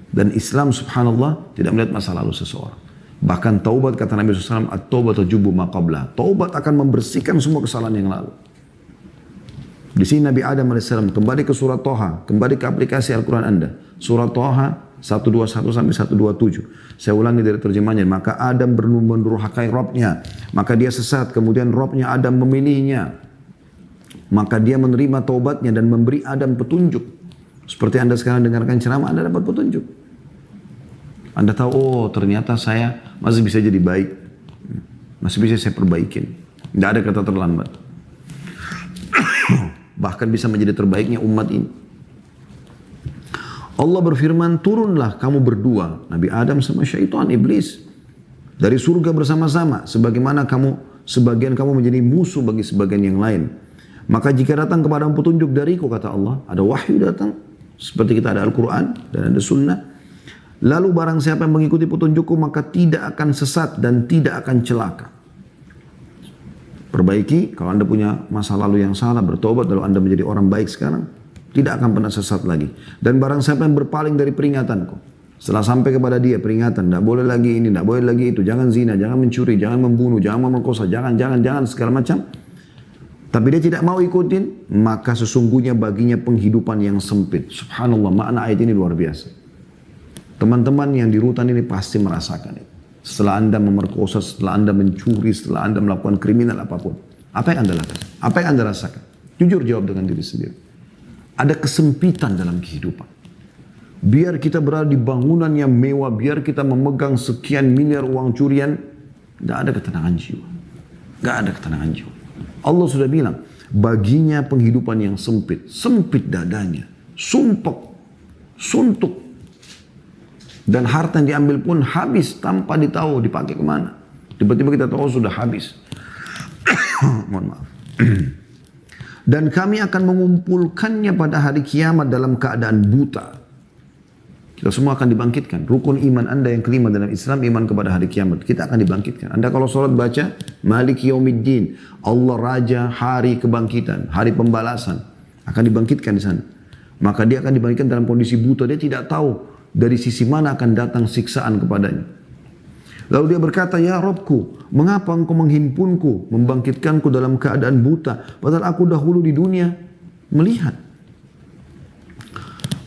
Dan Islam subhanallah tidak melihat masa lalu seseorang. Bahkan taubat kata Nabi SAW, at-taubat tajubu ma qabla. Taubat akan membersihkan semua kesalahan yang lalu. Di sini Nabi Adam AS kembali ke surat Toha, kembali ke aplikasi Al-Quran Anda. Surat Toha 121 sampai 127. Saya ulangi dari terjemahnya. Maka Adam mendurhakai Robnya. Maka dia sesat. Kemudian Robnya Adam memilihnya. Maka dia menerima taubatnya dan memberi Adam petunjuk. Seperti Anda sekarang dengarkan ceramah, Anda dapat petunjuk. Anda tahu, oh ternyata saya masih bisa jadi baik. Masih bisa saya perbaikin. Tidak ada kata terlambat. Bahkan bisa menjadi terbaiknya umat ini. Allah berfirman, turunlah kamu berdua, Nabi Adam sama syaitan, iblis, dari surga bersama-sama. Sebagaimana sebagian kamu menjadi musuh bagi sebagian yang lain. Maka jika datang kepadamu petunjuk dariku, kata Allah, ada wahyu datang. Seperti kita ada Al-Quran dan ada sunnah. Lalu barang siapa yang mengikuti petunjukku maka tidak akan sesat dan tidak akan celaka. Perbaiki, kalau Anda punya masa lalu yang salah, bertobat lalu Anda menjadi orang baik sekarang, tidak akan pernah sesat lagi. Dan barang siapa yang berpaling dari peringatanku, setelah sampai kepada dia peringatan, tidak boleh lagi ini, tidak boleh lagi itu, jangan zina, jangan mencuri, jangan membunuh, jangan memerkosa, jangan segala macam. Tapi dia tidak mau ikutin, maka sesungguhnya baginya penghidupan yang sempit. Subhanallah, makna ayat ini luar biasa. Teman-teman yang di rutan ini pasti merasakan itu. Setelah Anda memerkosa, setelah Anda mencuri, setelah Anda melakukan kriminal apapun. Apa yang Anda lakukan? Apa yang Anda rasakan? Jujur jawab dengan diri sendiri. Ada kesempitan dalam kehidupan. Biar kita berada di bangunan yang mewah, biar kita memegang sekian miliar uang curian, tidak ada ketenangan jiwa. Tidak ada ketenangan jiwa. Allah sudah bilang, baginya penghidupan yang sempit. Sempit dadanya. Sumpek. Suntuk. Dan harta yang diambil pun habis tanpa ditahu dipakai kemana. Tiba-tiba kita tahu sudah habis. Mohon maaf. Dan kami akan mengumpulkannya pada hari kiamat dalam keadaan buta. Kita semua akan dibangkitkan. Rukun iman Anda yang kelima dalam Islam, iman kepada hari kiamat. Kita akan dibangkitkan. Anda kalau sholat baca, Malik Yaumiddin. Allah Raja hari kebangkitan, hari pembalasan. Akan dibangkitkan di sana. Maka dia akan dibangkitkan dalam kondisi buta. Dia tidak tahu dari sisi mana akan datang siksaan kepadanya. Lalu dia berkata, ya Rabbku, mengapa engkau menghimpunku, membangkitkanku dalam keadaan buta, padahal aku dahulu di dunia melihat.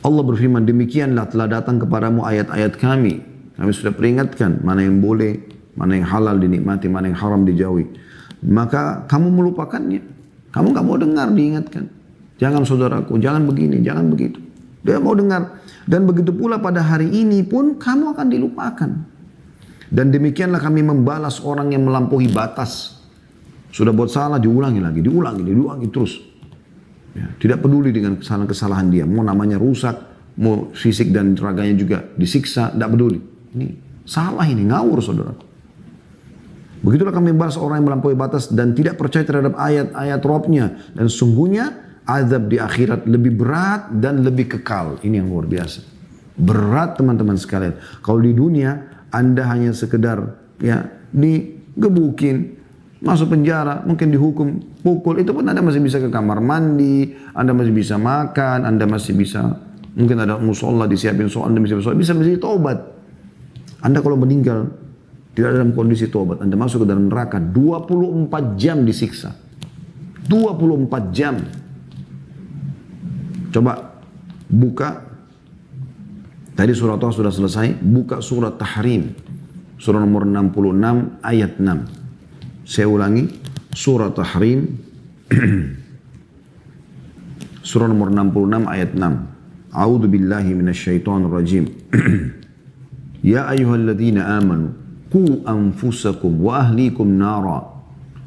Allah berfirman, demikianlah telah datang kepadamu ayat-ayat kami. Kami sudah peringatkan mana yang boleh, mana yang halal dinikmati, mana yang haram dijauhi. Maka kamu melupakannya. Kamu gak mau dengar diingatkan. Jangan saudaraku, jangan begini, jangan begitu. Dia mau dengar. Dan begitu pula pada hari ini pun kamu akan dilupakan. Dan demikianlah kami membalas orang yang melampaui batas. Sudah buat salah diulangi lagi, diulangi terus. Ya, tidak peduli dengan kesalahan-kesalahan dia. Mau namanya rusak, mau fisik dan raganya juga disiksa, tidak peduli. Ini salah ini, ngawur saudara. Begitulah kami membalas orang yang melampaui batas dan tidak percaya terhadap ayat-ayat Rabbnya. Dan sungguhnya azab di akhirat lebih berat dan lebih kekal. Ini yang luar biasa. Berat teman-teman sekalian. Kalau di dunia Anda hanya sekedar ya digebukin, masuk penjara, mungkin dihukum, pukul, itu pun Anda masih bisa ke kamar mandi, Anda masih bisa makan, Anda masih bisa, mungkin ada musola disiapin soal, Anda bisa taubat. Anda kalau meninggal tidak dalam kondisi taubat, Anda masuk ke dalam neraka 24 jam disiksa. 24 jam. Coba buka, tadi surat Taha sudah selesai, buka surat Tahrim, surah nomor 66 ayat 6. Saya ulangi, surat Tahrim, surah nomor 66 ayat 6. A'udzu billahi minasyaitonir rajim. Ya ayyuhalladzina amanu qu anfusakum wa ahlikum nara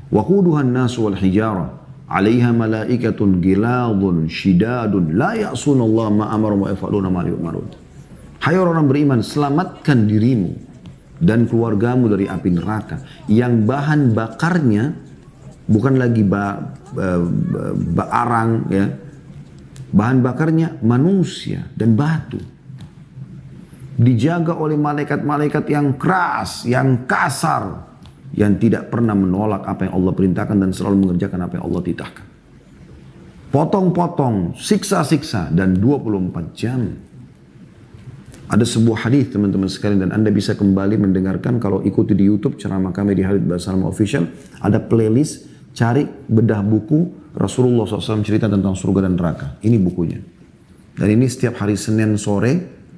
wa quduha an-nas wal hijara 'alaiha malaikatun giladun shidadun la ya'suna Allah ma amara wa yaf'aluna ma yu'marun. Hai orang beriman, selamatkan dirimu dan keluargamu dari api neraka yang bahan bakarnya bukan lagi arang, ya. Bahan bakarnya manusia dan batu. Dijaga oleh malaikat-malaikat yang keras, yang kasar, yang tidak pernah menolak apa yang Allah perintahkan dan selalu mengerjakan apa yang Allah titahkan. Potong-potong, siksa-siksa, dan 24 jam. Ada sebuah hadis teman-teman sekalian, dan Anda bisa kembali mendengarkan kalau ikuti di YouTube ceramah kami di Halid Basalam Official. Ada playlist, cari bedah buku Rasulullah SAW cerita tentang surga dan neraka. Ini bukunya. Dan ini setiap hari Senin sore,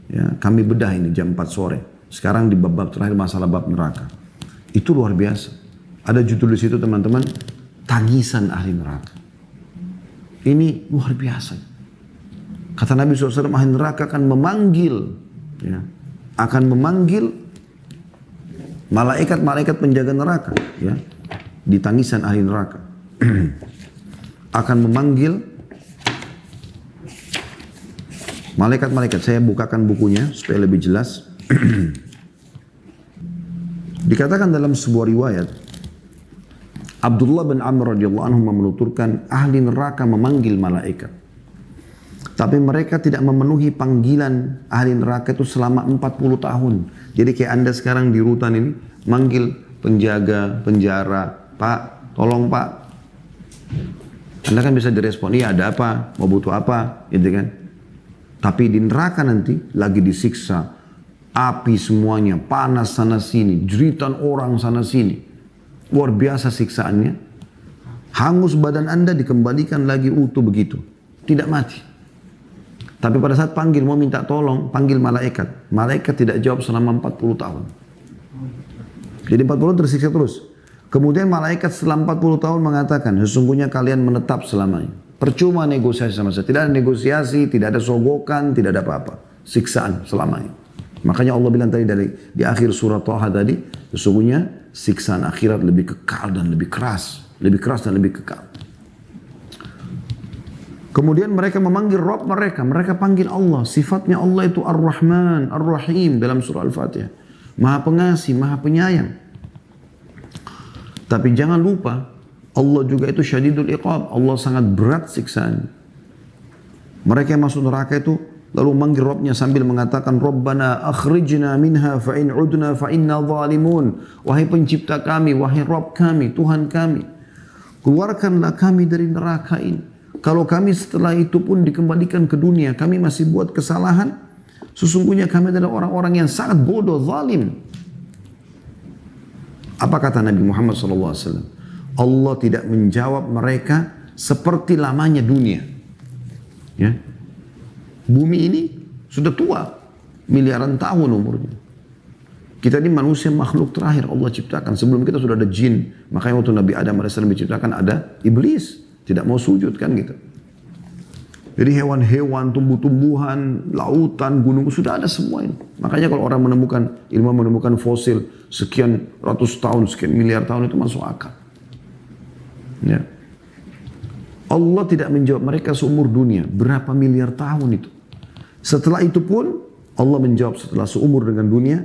ya, kami bedah ini jam 4 sore. Sekarang di bab terakhir masalah bab neraka. Itu luar biasa. Ada judul di situ teman-teman, tangisan ahli neraka. Ini luar biasa. Kata Nabi SAW, ahli neraka akan memanggil, ya, akan memanggil malaikat-malaikat penjaga neraka, ya, di tangisan ahli neraka. Akan memanggil malaikat-malaikat. Saya bukakan bukunya supaya lebih jelas. Dikatakan dalam sebuah riwayat, Abdullah bin Amr radhiyallahu anhu menuturkan ahli neraka memanggil malaikat. Tapi mereka tidak memenuhi panggilan ahli neraka itu selama 40 tahun. Jadi kayak Anda sekarang di rutan ini, manggil penjaga penjara, Pak, tolong Pak. Anda kan bisa direspon, iya ada apa, mau butuh apa, gitu kan. Tapi di neraka nanti lagi disiksa, api semuanya, panas sana sini, jeritan orang sana sini. Luar biasa siksaannya. Hangus badan Anda dikembalikan lagi utuh begitu. Tidak mati. Tapi pada saat panggil, mau minta tolong, panggil malaikat. Malaikat tidak jawab selama 40 tahun. Jadi 40 tahun tersiksa terus. Kemudian malaikat setelah 40 tahun mengatakan, sesungguhnya kalian menetap selamanya. Percuma negosiasi sama saya. Tidak ada negosiasi, tidak ada sogokan, tidak ada apa-apa. Siksaan selamanya. Makanya Allah bilang tadi di akhir surat Taha tadi, sesungguhnya siksaan akhirat lebih kekal dan lebih keras. Lebih keras dan lebih kekal. Kemudian mereka memanggil Rabb mereka. Mereka panggil Allah. Sifatnya Allah itu Ar-Rahman, Ar-Rahim dalam surah Al-Fatihah. Maha pengasih, maha penyayang. Tapi jangan lupa, Allah juga itu syadidul iqab. Allah sangat berat siksaan. Mereka yang masuk neraka itu lalu manggil Rabbnya sambil mengatakan, Rabbana akhrijna minha fa'in udna fa'inna zalimun. Wahai pencipta kami, wahai Rabb kami, Tuhan kami, keluarkanlah kami dari neraka ini. Kalau kami setelah itu pun dikembalikan ke dunia, kami masih buat kesalahan, sesungguhnya kami adalah orang-orang yang sangat bodoh, zalim. Apa kata Nabi Muhammad SAW? Allah tidak menjawab mereka seperti lamanya dunia. Ya. Bumi ini sudah tua, miliaran tahun umurnya. Kita ini manusia makhluk terakhir Allah ciptakan. Sebelum kita sudah ada jin. Makanya waktu Nabi Adam AS diciptakan ada iblis. Tidak mau sujud kan gitu. Jadi hewan-hewan, tumbuh-tumbuhan, lautan, gunung, sudah ada semua ini. Makanya kalau orang ilmuwan menemukan fosil sekian ratus tahun, sekian miliar tahun itu masuk akal. Ya. Allah tidak menjawab mereka seumur dunia. Berapa miliar tahun itu. Setelah itu pun Allah menjawab setelah seumur dengan dunia.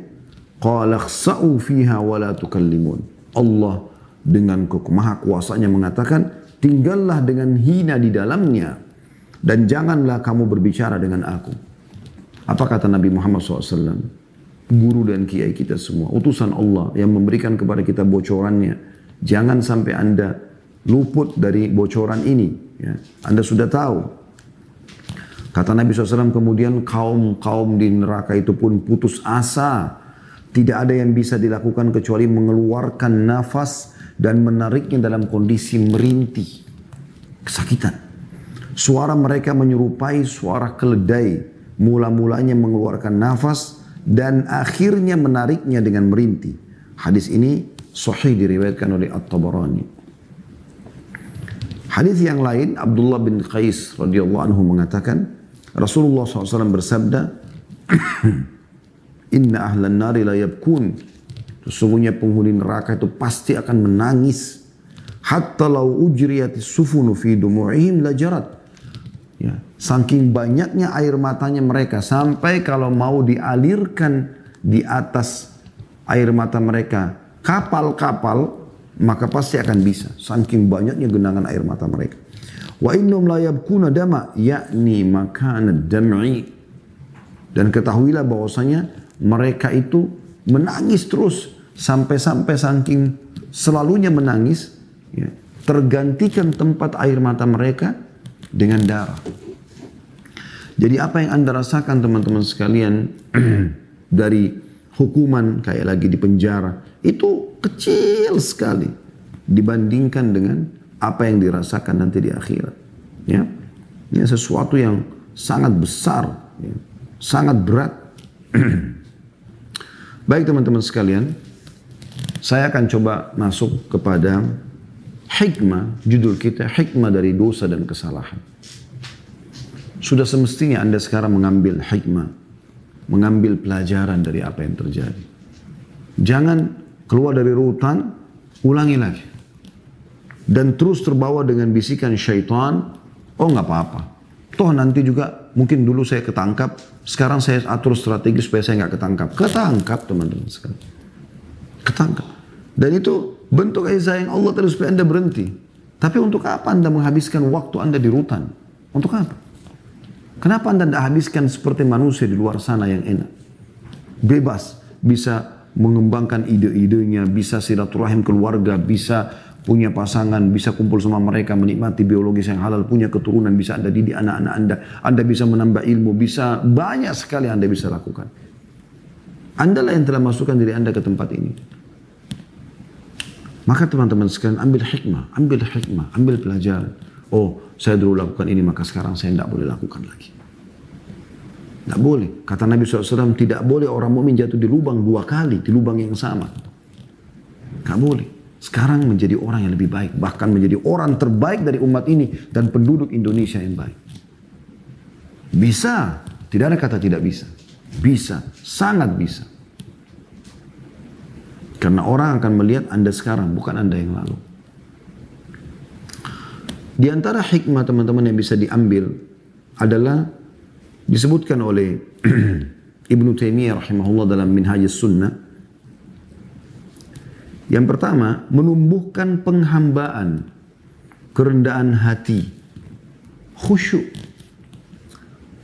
Qala khsa'u fiha wa la tukallimun. Allah dengan maha kuasanya mengatakan, tinggallah dengan hina di dalamnya. Dan janganlah kamu berbicara dengan aku. Apa kata Nabi Muhammad SAW? Guru dan kiai kita semua. Utusan Allah yang memberikan kepada kita bocorannya. Jangan sampai Anda luput dari bocoran ini. Ya. Anda sudah tahu. Kata Nabi SAW kemudian kaum-kaum di neraka itu pun putus asa. Tidak ada yang bisa dilakukan kecuali mengeluarkan nafas dan menariknya dalam kondisi merintih. Kesakitan. Suara mereka menyerupai suara keledai. Mula-mulanya mengeluarkan nafas dan akhirnya menariknya dengan merintih. Hadis ini sahih diriwayatkan oleh At-Tabarani. Hadis yang lain, Abdullah bin Qais radhiyallahu anhu mengatakan, Rasulullah SAW bersabda, Inna ahlan nari la yabkun. Sesungguhnya penghuni neraka itu pasti akan menangis. Hatta lau ujriyatis sufunu fi dumu'ihim la jarat. Ya, saking banyaknya air matanya mereka, sampai kalau mau dialirkan di atas air mata mereka kapal-kapal, maka pasti akan bisa. Saking banyaknya genangan air mata mereka. Wa innahum la yabkuna dama, yakni makana dam'i. Dan ketahuilah bahwasanya mereka itu menangis terus sampai-sampai saking selalunya menangis, ya, tergantikan tempat air mata mereka dengan darah. Jadi apa yang Anda rasakan teman-teman sekalian dari hukuman kayak lagi di penjara itu kecil sekali dibandingkan dengan apa yang dirasakan nanti di akhirat. Ya, ini sesuatu yang sangat besar, ya, sangat berat. Baik teman-teman sekalian, saya akan coba masuk kepada hikmah, judul kita hikmah dari dosa dan kesalahan. Sudah semestinya Anda sekarang mengambil hikmah, mengambil pelajaran dari apa yang terjadi. Jangan keluar dari rutan, ulangi lagi. Dan terus terbawa dengan bisikan syaitan, oh nggak apa-apa. Toh nanti juga mungkin dulu saya ketangkap, sekarang saya atur strategi supaya saya nggak ketangkap. Ketangkap teman-teman sekalian. Ketangkap. Dan itu bentuk kasih sayang Allah tadi supaya Anda berhenti. Tapi untuk apa Anda menghabiskan waktu Anda di rutan? Untuk apa? Kenapa Anda tidak habiskan seperti manusia di luar sana yang enak? Bebas, bisa mengembangkan ide-idenya, bisa silaturahim keluarga, bisa punya pasangan, bisa kumpul sama mereka, menikmati biologis yang halal, punya keturunan, bisa Anda didik anak-anak Anda bisa menambah ilmu, bisa banyak sekali Anda bisa lakukan. Anda lah yang telah masukkan diri Anda ke tempat ini. Maka teman-teman sekalian ambil hikmah, ambil pelajaran. Oh, saya dulu lakukan ini, maka sekarang saya tidak boleh lakukan lagi. Tidak boleh. Kata Nabi SAW, tidak boleh orang mukmin jatuh di lubang 2 kali, di lubang yang sama. Tidak boleh. Sekarang menjadi orang yang lebih baik, bahkan menjadi orang terbaik dari umat ini dan penduduk Indonesia yang baik. Bisa, tidak ada kata tidak bisa. Bisa, sangat bisa. Karena orang akan melihat Anda sekarang, bukan Anda yang lalu. Di antara hikmah teman-teman yang bisa diambil adalah disebutkan oleh Ibnu Taimiyah rahimahullah dalam Minhajus Sunnah. Yang pertama, menumbuhkan penghambaan, kerendahan hati, khusyuk,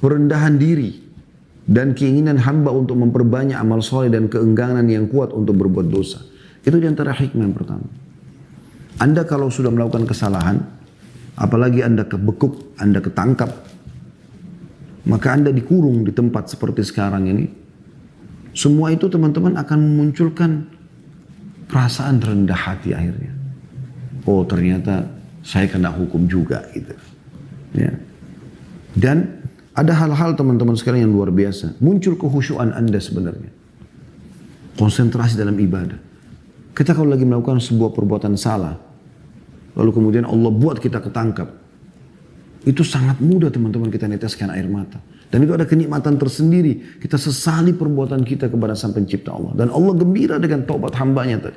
perendahan diri, dan keinginan hamba untuk memperbanyak amal soleh dan keengganan yang kuat untuk berbuat dosa. Itu di antara hikmah yang pertama. Anda kalau sudah melakukan kesalahan, apalagi Anda kebekuk, Anda ketangkap, maka Anda dikurung di tempat seperti sekarang ini. Semua itu teman-teman akan memunculkan perasaan rendah hati akhirnya. Oh ternyata saya kena hukum juga gitu. Ya. Dan ada hal-hal teman-teman sekarang yang luar biasa. Muncul kehusyuan Anda sebenarnya. Konsentrasi dalam ibadah. Kita kalau lagi melakukan sebuah perbuatan salah, lalu kemudian Allah buat kita ketangkap. Itu sangat mudah teman-teman kita neteskan air mata. Dan itu ada kenikmatan tersendiri. Kita sesali perbuatan kita kepada Sang Pencipta Allah. Dan Allah gembira dengan taubat hambanya tadi.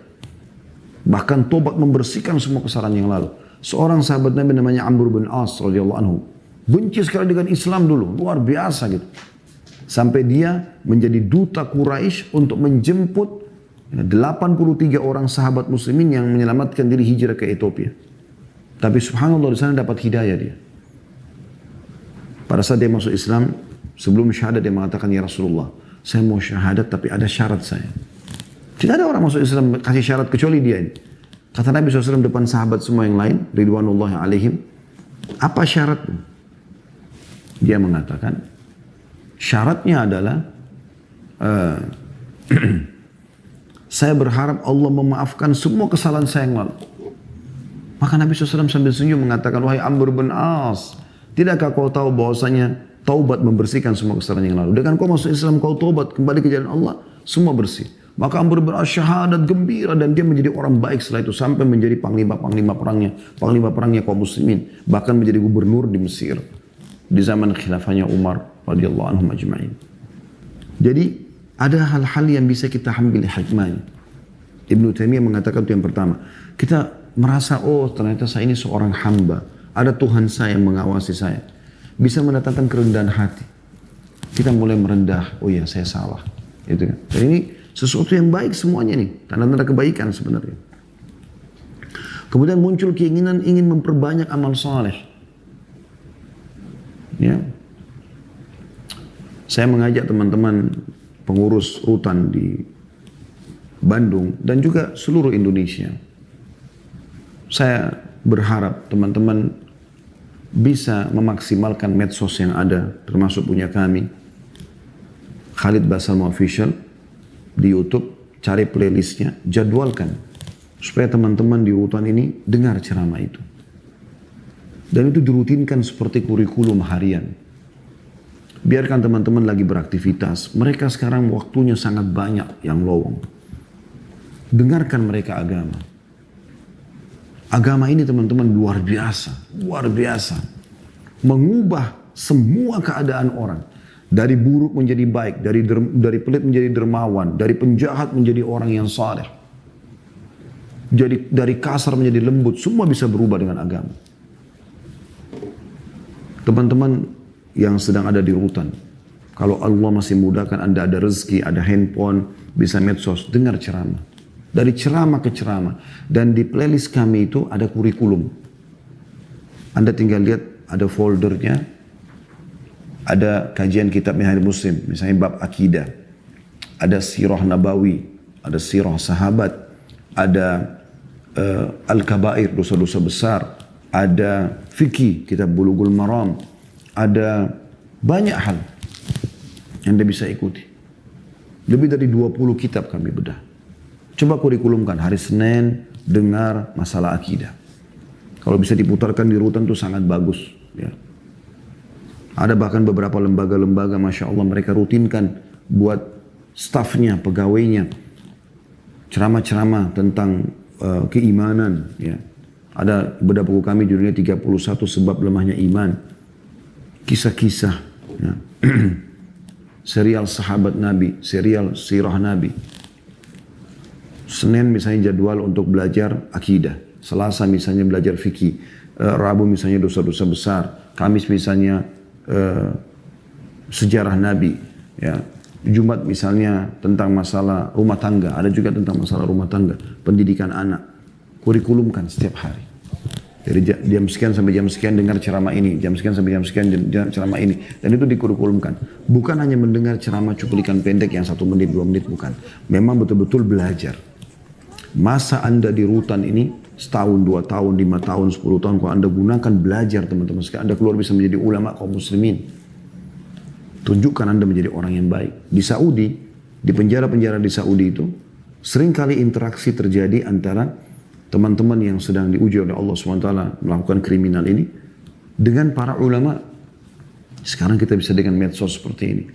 Bahkan taubat membersihkan semua kesalahan yang lalu. Seorang sahabat Nabi namanya Amr bin As radhiyallahu anhu. Benci sekali dengan Islam dulu. Luar biasa gitu. Sampai dia menjadi duta Quraisy untuk menjemput 83 orang sahabat muslimin yang menyelamatkan diri hijrah ke Ethiopia. Tapi subhanallah di sana dapat hidayah dia. Pada saat dia masuk Islam, sebelum syahadat dia mengatakan, ya Rasulullah, saya mau syahadat tapi ada syarat saya. Tidak ada orang masuk Islam kasih syarat kecuali dia ini. Kata Nabi SAW depan sahabat semua yang lain, ridwanullahi alaihim, apa syaratmu? Dia mengatakan, syaratnya adalah, saya berharap Allah memaafkan semua kesalahan saya yang lalu. Maka Nabi SAW sambil senyum mengatakan, wahai Amr bin As, tidakkah kau tahu bahwasanya taubat membersihkan semua kesalahan yang lalu? Dengan kau masuk Islam, kau taubat kembali ke jalan Allah, semua bersih. Maka Amr bin As syahadat gembira dan dia menjadi orang baik setelah itu sampai menjadi panglima perangnya kaum muslimin, bahkan menjadi gubernur di Mesir di zaman khilafahnya Umar radhiyallahu anhum ajma'in. Jadi ada hal-hal yang bisa kita ambil hikmahnya. Ibnu Taimiyah mengatakan itu yang pertama. Kita merasa, oh ternyata saya ini seorang hamba. Ada Tuhan saya yang mengawasi saya. Bisa mendatangkan kerendahan hati. Kita mulai merendah, oh ya saya salah. Gitu kan. Dan ini sesuatu yang baik semuanya nih. Tanda-tanda kebaikan sebenarnya. Kemudian muncul keinginan ingin memperbanyak amal soleh. Ya. Saya mengajak teman-teman pengurus rutan di Bandung dan juga seluruh Indonesia. Saya berharap teman-teman bisa memaksimalkan medsos yang ada, termasuk punya kami, Khalid Basalamah Official, di YouTube, cari playlistnya, jadwalkan, supaya teman-teman di rutan ini dengar ceramah itu. Dan itu dirutinkan seperti kurikulum harian. Biarkan teman-teman lagi beraktivitas, mereka sekarang waktunya sangat banyak yang lowong. Dengarkan mereka agama. Agama ini teman-teman luar biasa, luar biasa. Mengubah semua keadaan orang. Dari buruk menjadi baik, dari pelit menjadi dermawan, dari penjahat menjadi orang yang saleh. Jadi dari kasar menjadi lembut, semua bisa berubah dengan agama. Teman-teman yang sedang ada di rutan, kalau Allah masih mudahkan Anda ada rezeki, ada handphone, bisa medsos, dengar ceramah. Dari ceramah ke ceramah. Dan di playlist kami itu ada kurikulum. Anda tinggal lihat ada foldernya, ada kajian kitab Minhajul Muslim, misalnya bab akidah, ada sirah nabawi, ada sirah sahabat, ada al-kabair, dosa-dosa besar, ada fikih, kitab Bulughul Maram, ada banyak hal yang Anda bisa ikuti. Lebih dari 20 kitab kami bedah. Coba kurikulumkan hari Senin dengar masalah akidah. Kalau bisa diputarkan di rutan itu sangat bagus. Ya. Ada bahkan beberapa lembaga-lembaga, Masya Allah, mereka rutinkan buat stafnya, pegawainya, ceramah-ceramah tentang keimanan. Ya. Ada bedah buku kami judulnya 31 sebab lemahnya iman. Kisah-kisah. Ya. Serial sahabat Nabi, serial sirah Nabi. Senin misalnya jadwal untuk belajar akidah. Selasa misalnya belajar fikih. Rabu misalnya dosa-dosa besar. Kamis misalnya sejarah Nabi. Ya. Jumat misalnya tentang masalah rumah tangga. Ada juga tentang masalah rumah tangga. Pendidikan anak. Kurikulumkan setiap hari. Dari jam sekian sampai jam sekian dengar ceramah ini. Jam sekian sampai jam sekian ceramah ini. Dan itu dikurikulumkan. Bukan hanya mendengar ceramah cuplikan pendek yang 1 menit, 2 menit. Bukan. Memang betul-betul belajar. Masa Anda di rutan ini setahun, 2 tahun, 5 tahun, 10 tahun, kalau Anda gunakan belajar teman-teman sekalian, Anda keluar bisa menjadi ulama kaum muslimin. Tunjukkan Anda menjadi orang yang baik. Di Saudi, di penjara-penjara di Saudi itu, seringkali interaksi terjadi antara teman-teman yang sedang diuji oleh Allah SWT melakukan kriminal ini dengan para ulama. Sekarang kita bisa dengan medsos seperti ini.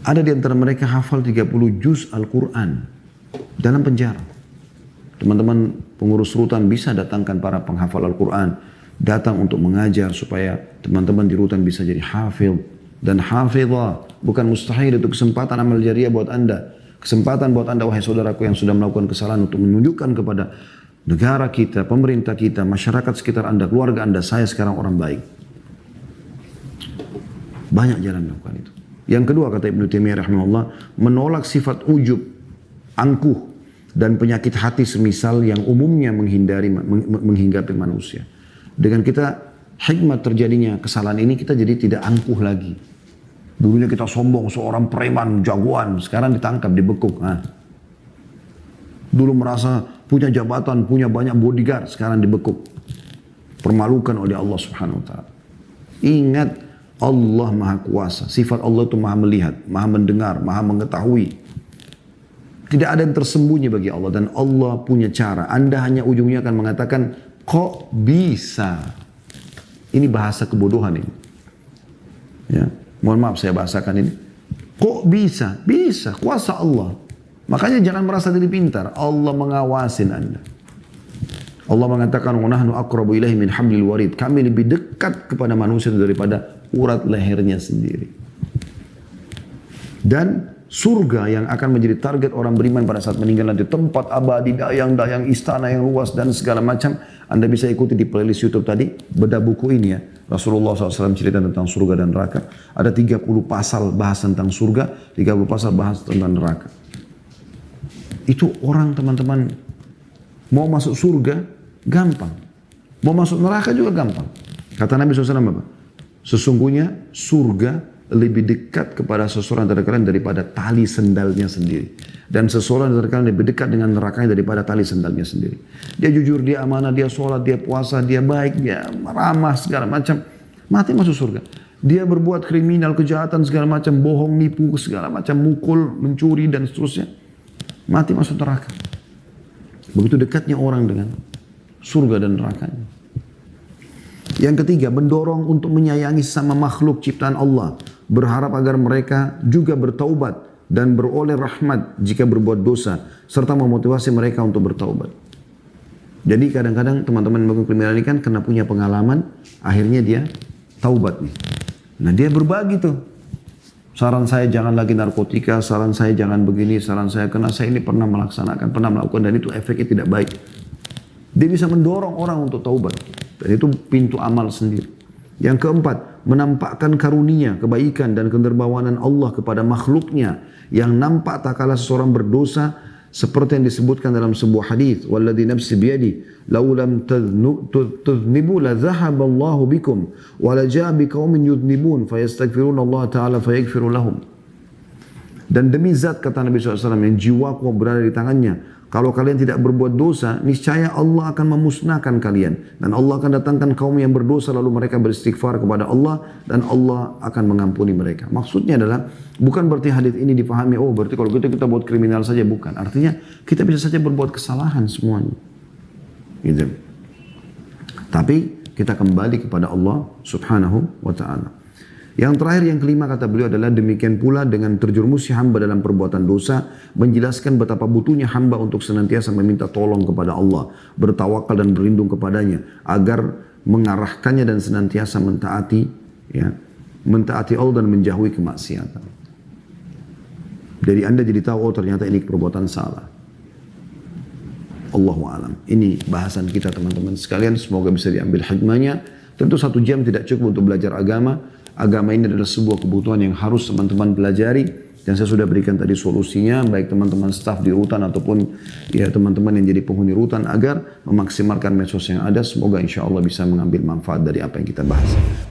Ada di antara mereka hafal 30 juz Al-Quran dalam penjara. Teman-teman pengurus rutan bisa datangkan para penghafal Al-Quran. Datang untuk mengajar supaya teman-teman di rutan bisa jadi hafil. Dan hafidhah. Bukan mustahil, itu kesempatan amal jariah buat Anda. Kesempatan buat Anda, wahai saudaraku yang sudah melakukan kesalahan, untuk menunjukkan kepada negara kita, pemerintah kita, masyarakat sekitar Anda, keluarga Anda, saya sekarang orang baik. Banyak jalan melakukan itu. Yang kedua, kata Ibnu Taimiyah rahimahullah, menolak sifat ujub, angkuh, dan penyakit hati semisal yang umumnya menghinggapi manusia. Dengan kita hikmat terjadinya kesalahan ini, kita jadi tidak angkuh lagi. Dulunya kita sombong, seorang preman, jagoan, sekarang ditangkap, dibekuk. Nah. Dulu merasa punya jabatan, punya banyak bodyguard, sekarang dibekuk. Permalukan oleh Allah Subhanahu wa Ta'ala. Ingat, Allah Maha Kuasa. Sifat Allah itu Maha melihat, Maha mendengar, Maha mengetahui. Tidak ada yang tersembunyi bagi Allah, dan Allah punya cara. Anda hanya ujungnya akan mengatakan, kok bisa? Ini bahasa kebodohan ini. Ya, mohon maaf saya bahasakan ini. Kok bisa? Bisa, kuasa Allah. Makanya jangan merasa diri pintar. Allah mengawasin Anda. Allah mengatakan, wa nahnu aqrabu ilaihi min hablil warid. Kami lebih dekat kepada manusia daripada urat lehernya sendiri. Dan surga yang akan menjadi target orang beriman pada saat meninggal nanti, tempat abadi, dayang-dayang, istana yang luas dan segala macam. Anda bisa ikuti di playlist YouTube tadi, bedah buku ini ya. Rasulullah SAW cerita tentang surga dan neraka. Ada 30 pasal bahas tentang surga, 30 pasal bahas tentang neraka. Itu orang teman-teman mau masuk surga, Gampang. Mau masuk neraka juga gampang. Kata Nabi SAW apa? Sesungguhnya surga lebih dekat kepada seseorang dari kalian daripada tali sendalnya sendiri. Dan seseorang dari kalian lebih dekat dengan nerakanya daripada tali sendalnya sendiri. Dia jujur, dia amanah, dia sholat, dia puasa, dia baik, dia ramah, segala macam. Mati masuk surga. Dia berbuat kriminal, kejahatan, segala macam, bohong, nipu, segala macam, mukul, mencuri, dan seterusnya. Mati masuk neraka. Begitu dekatnya orang dengan surga dan nerakanya. Yang ketiga, mendorong untuk menyayangi sama makhluk ciptaan Allah. Berharap agar mereka juga bertaubat dan beroleh rahmat jika berbuat dosa. Serta memotivasi mereka untuk bertaubat. Jadi kadang-kadang teman-teman melakukan kriminal ini kan kena punya pengalaman, akhirnya dia taubat nih. Nah dia berbagi tuh. Saran saya jangan lagi narkotika, saran saya jangan begini, saran saya karena saya ini pernah melaksanakan, pernah melakukan dan itu efeknya tidak baik. Dia bisa mendorong orang untuk taubat. Dan itu pintu amal sendiri. Yang keempat, menampakkan karunia, kebaikan dan kendermawanan Allah kepada makhluknya yang nampak tak kala seseorang berdosa seperti yang disebutkan dalam sebuah hadis, walladzi nafsi biyadi law lam tudhnibu la dhahaba Allahu bikum wa la jaa biqaumin yudhnibun fayastaghfiruna Allah taala fayaghfiru lahum. Dan demi zat kata Nabi SAW yang jiwaku berada di tangannya, kalau kalian tidak berbuat dosa, niscaya Allah akan memusnahkan kalian. Dan Allah akan datangkan kaum yang berdosa lalu mereka beristighfar kepada Allah dan Allah akan mengampuni mereka. Maksudnya adalah, bukan berarti hadis ini dipahami, oh berarti kalau kita buat kriminal saja, bukan. Artinya kita bisa saja berbuat kesalahan semuanya. Gitu. Tapi kita kembali kepada Allah subhanahu wa ta'ala. Yang terakhir, yang kelima kata beliau adalah demikian pula dengan terjerumusnya hamba dalam perbuatan dosa, menjelaskan betapa butuhnya hamba untuk senantiasa meminta tolong kepada Allah, bertawakal dan berlindung kepadanya, agar mengarahkannya dan senantiasa mentaati, ya, mentaati Allah dan menjauhi kemaksiatan. Jadi Anda jadi tahu, oh ternyata ini perbuatan salah. Allahu a'lam. Ini bahasan kita teman-teman sekalian, semoga bisa diambil hikmahnya. Tentu 1 jam tidak cukup untuk belajar agama. Agama ini adalah sebuah kebutuhan yang harus teman-teman pelajari. Dan saya sudah berikan tadi solusinya, baik teman-teman staf di rutan ataupun ya teman-teman yang jadi penghuni rutan, agar memaksimalkan medsos yang ada. Semoga insya Allah bisa mengambil manfaat dari apa yang kita bahas.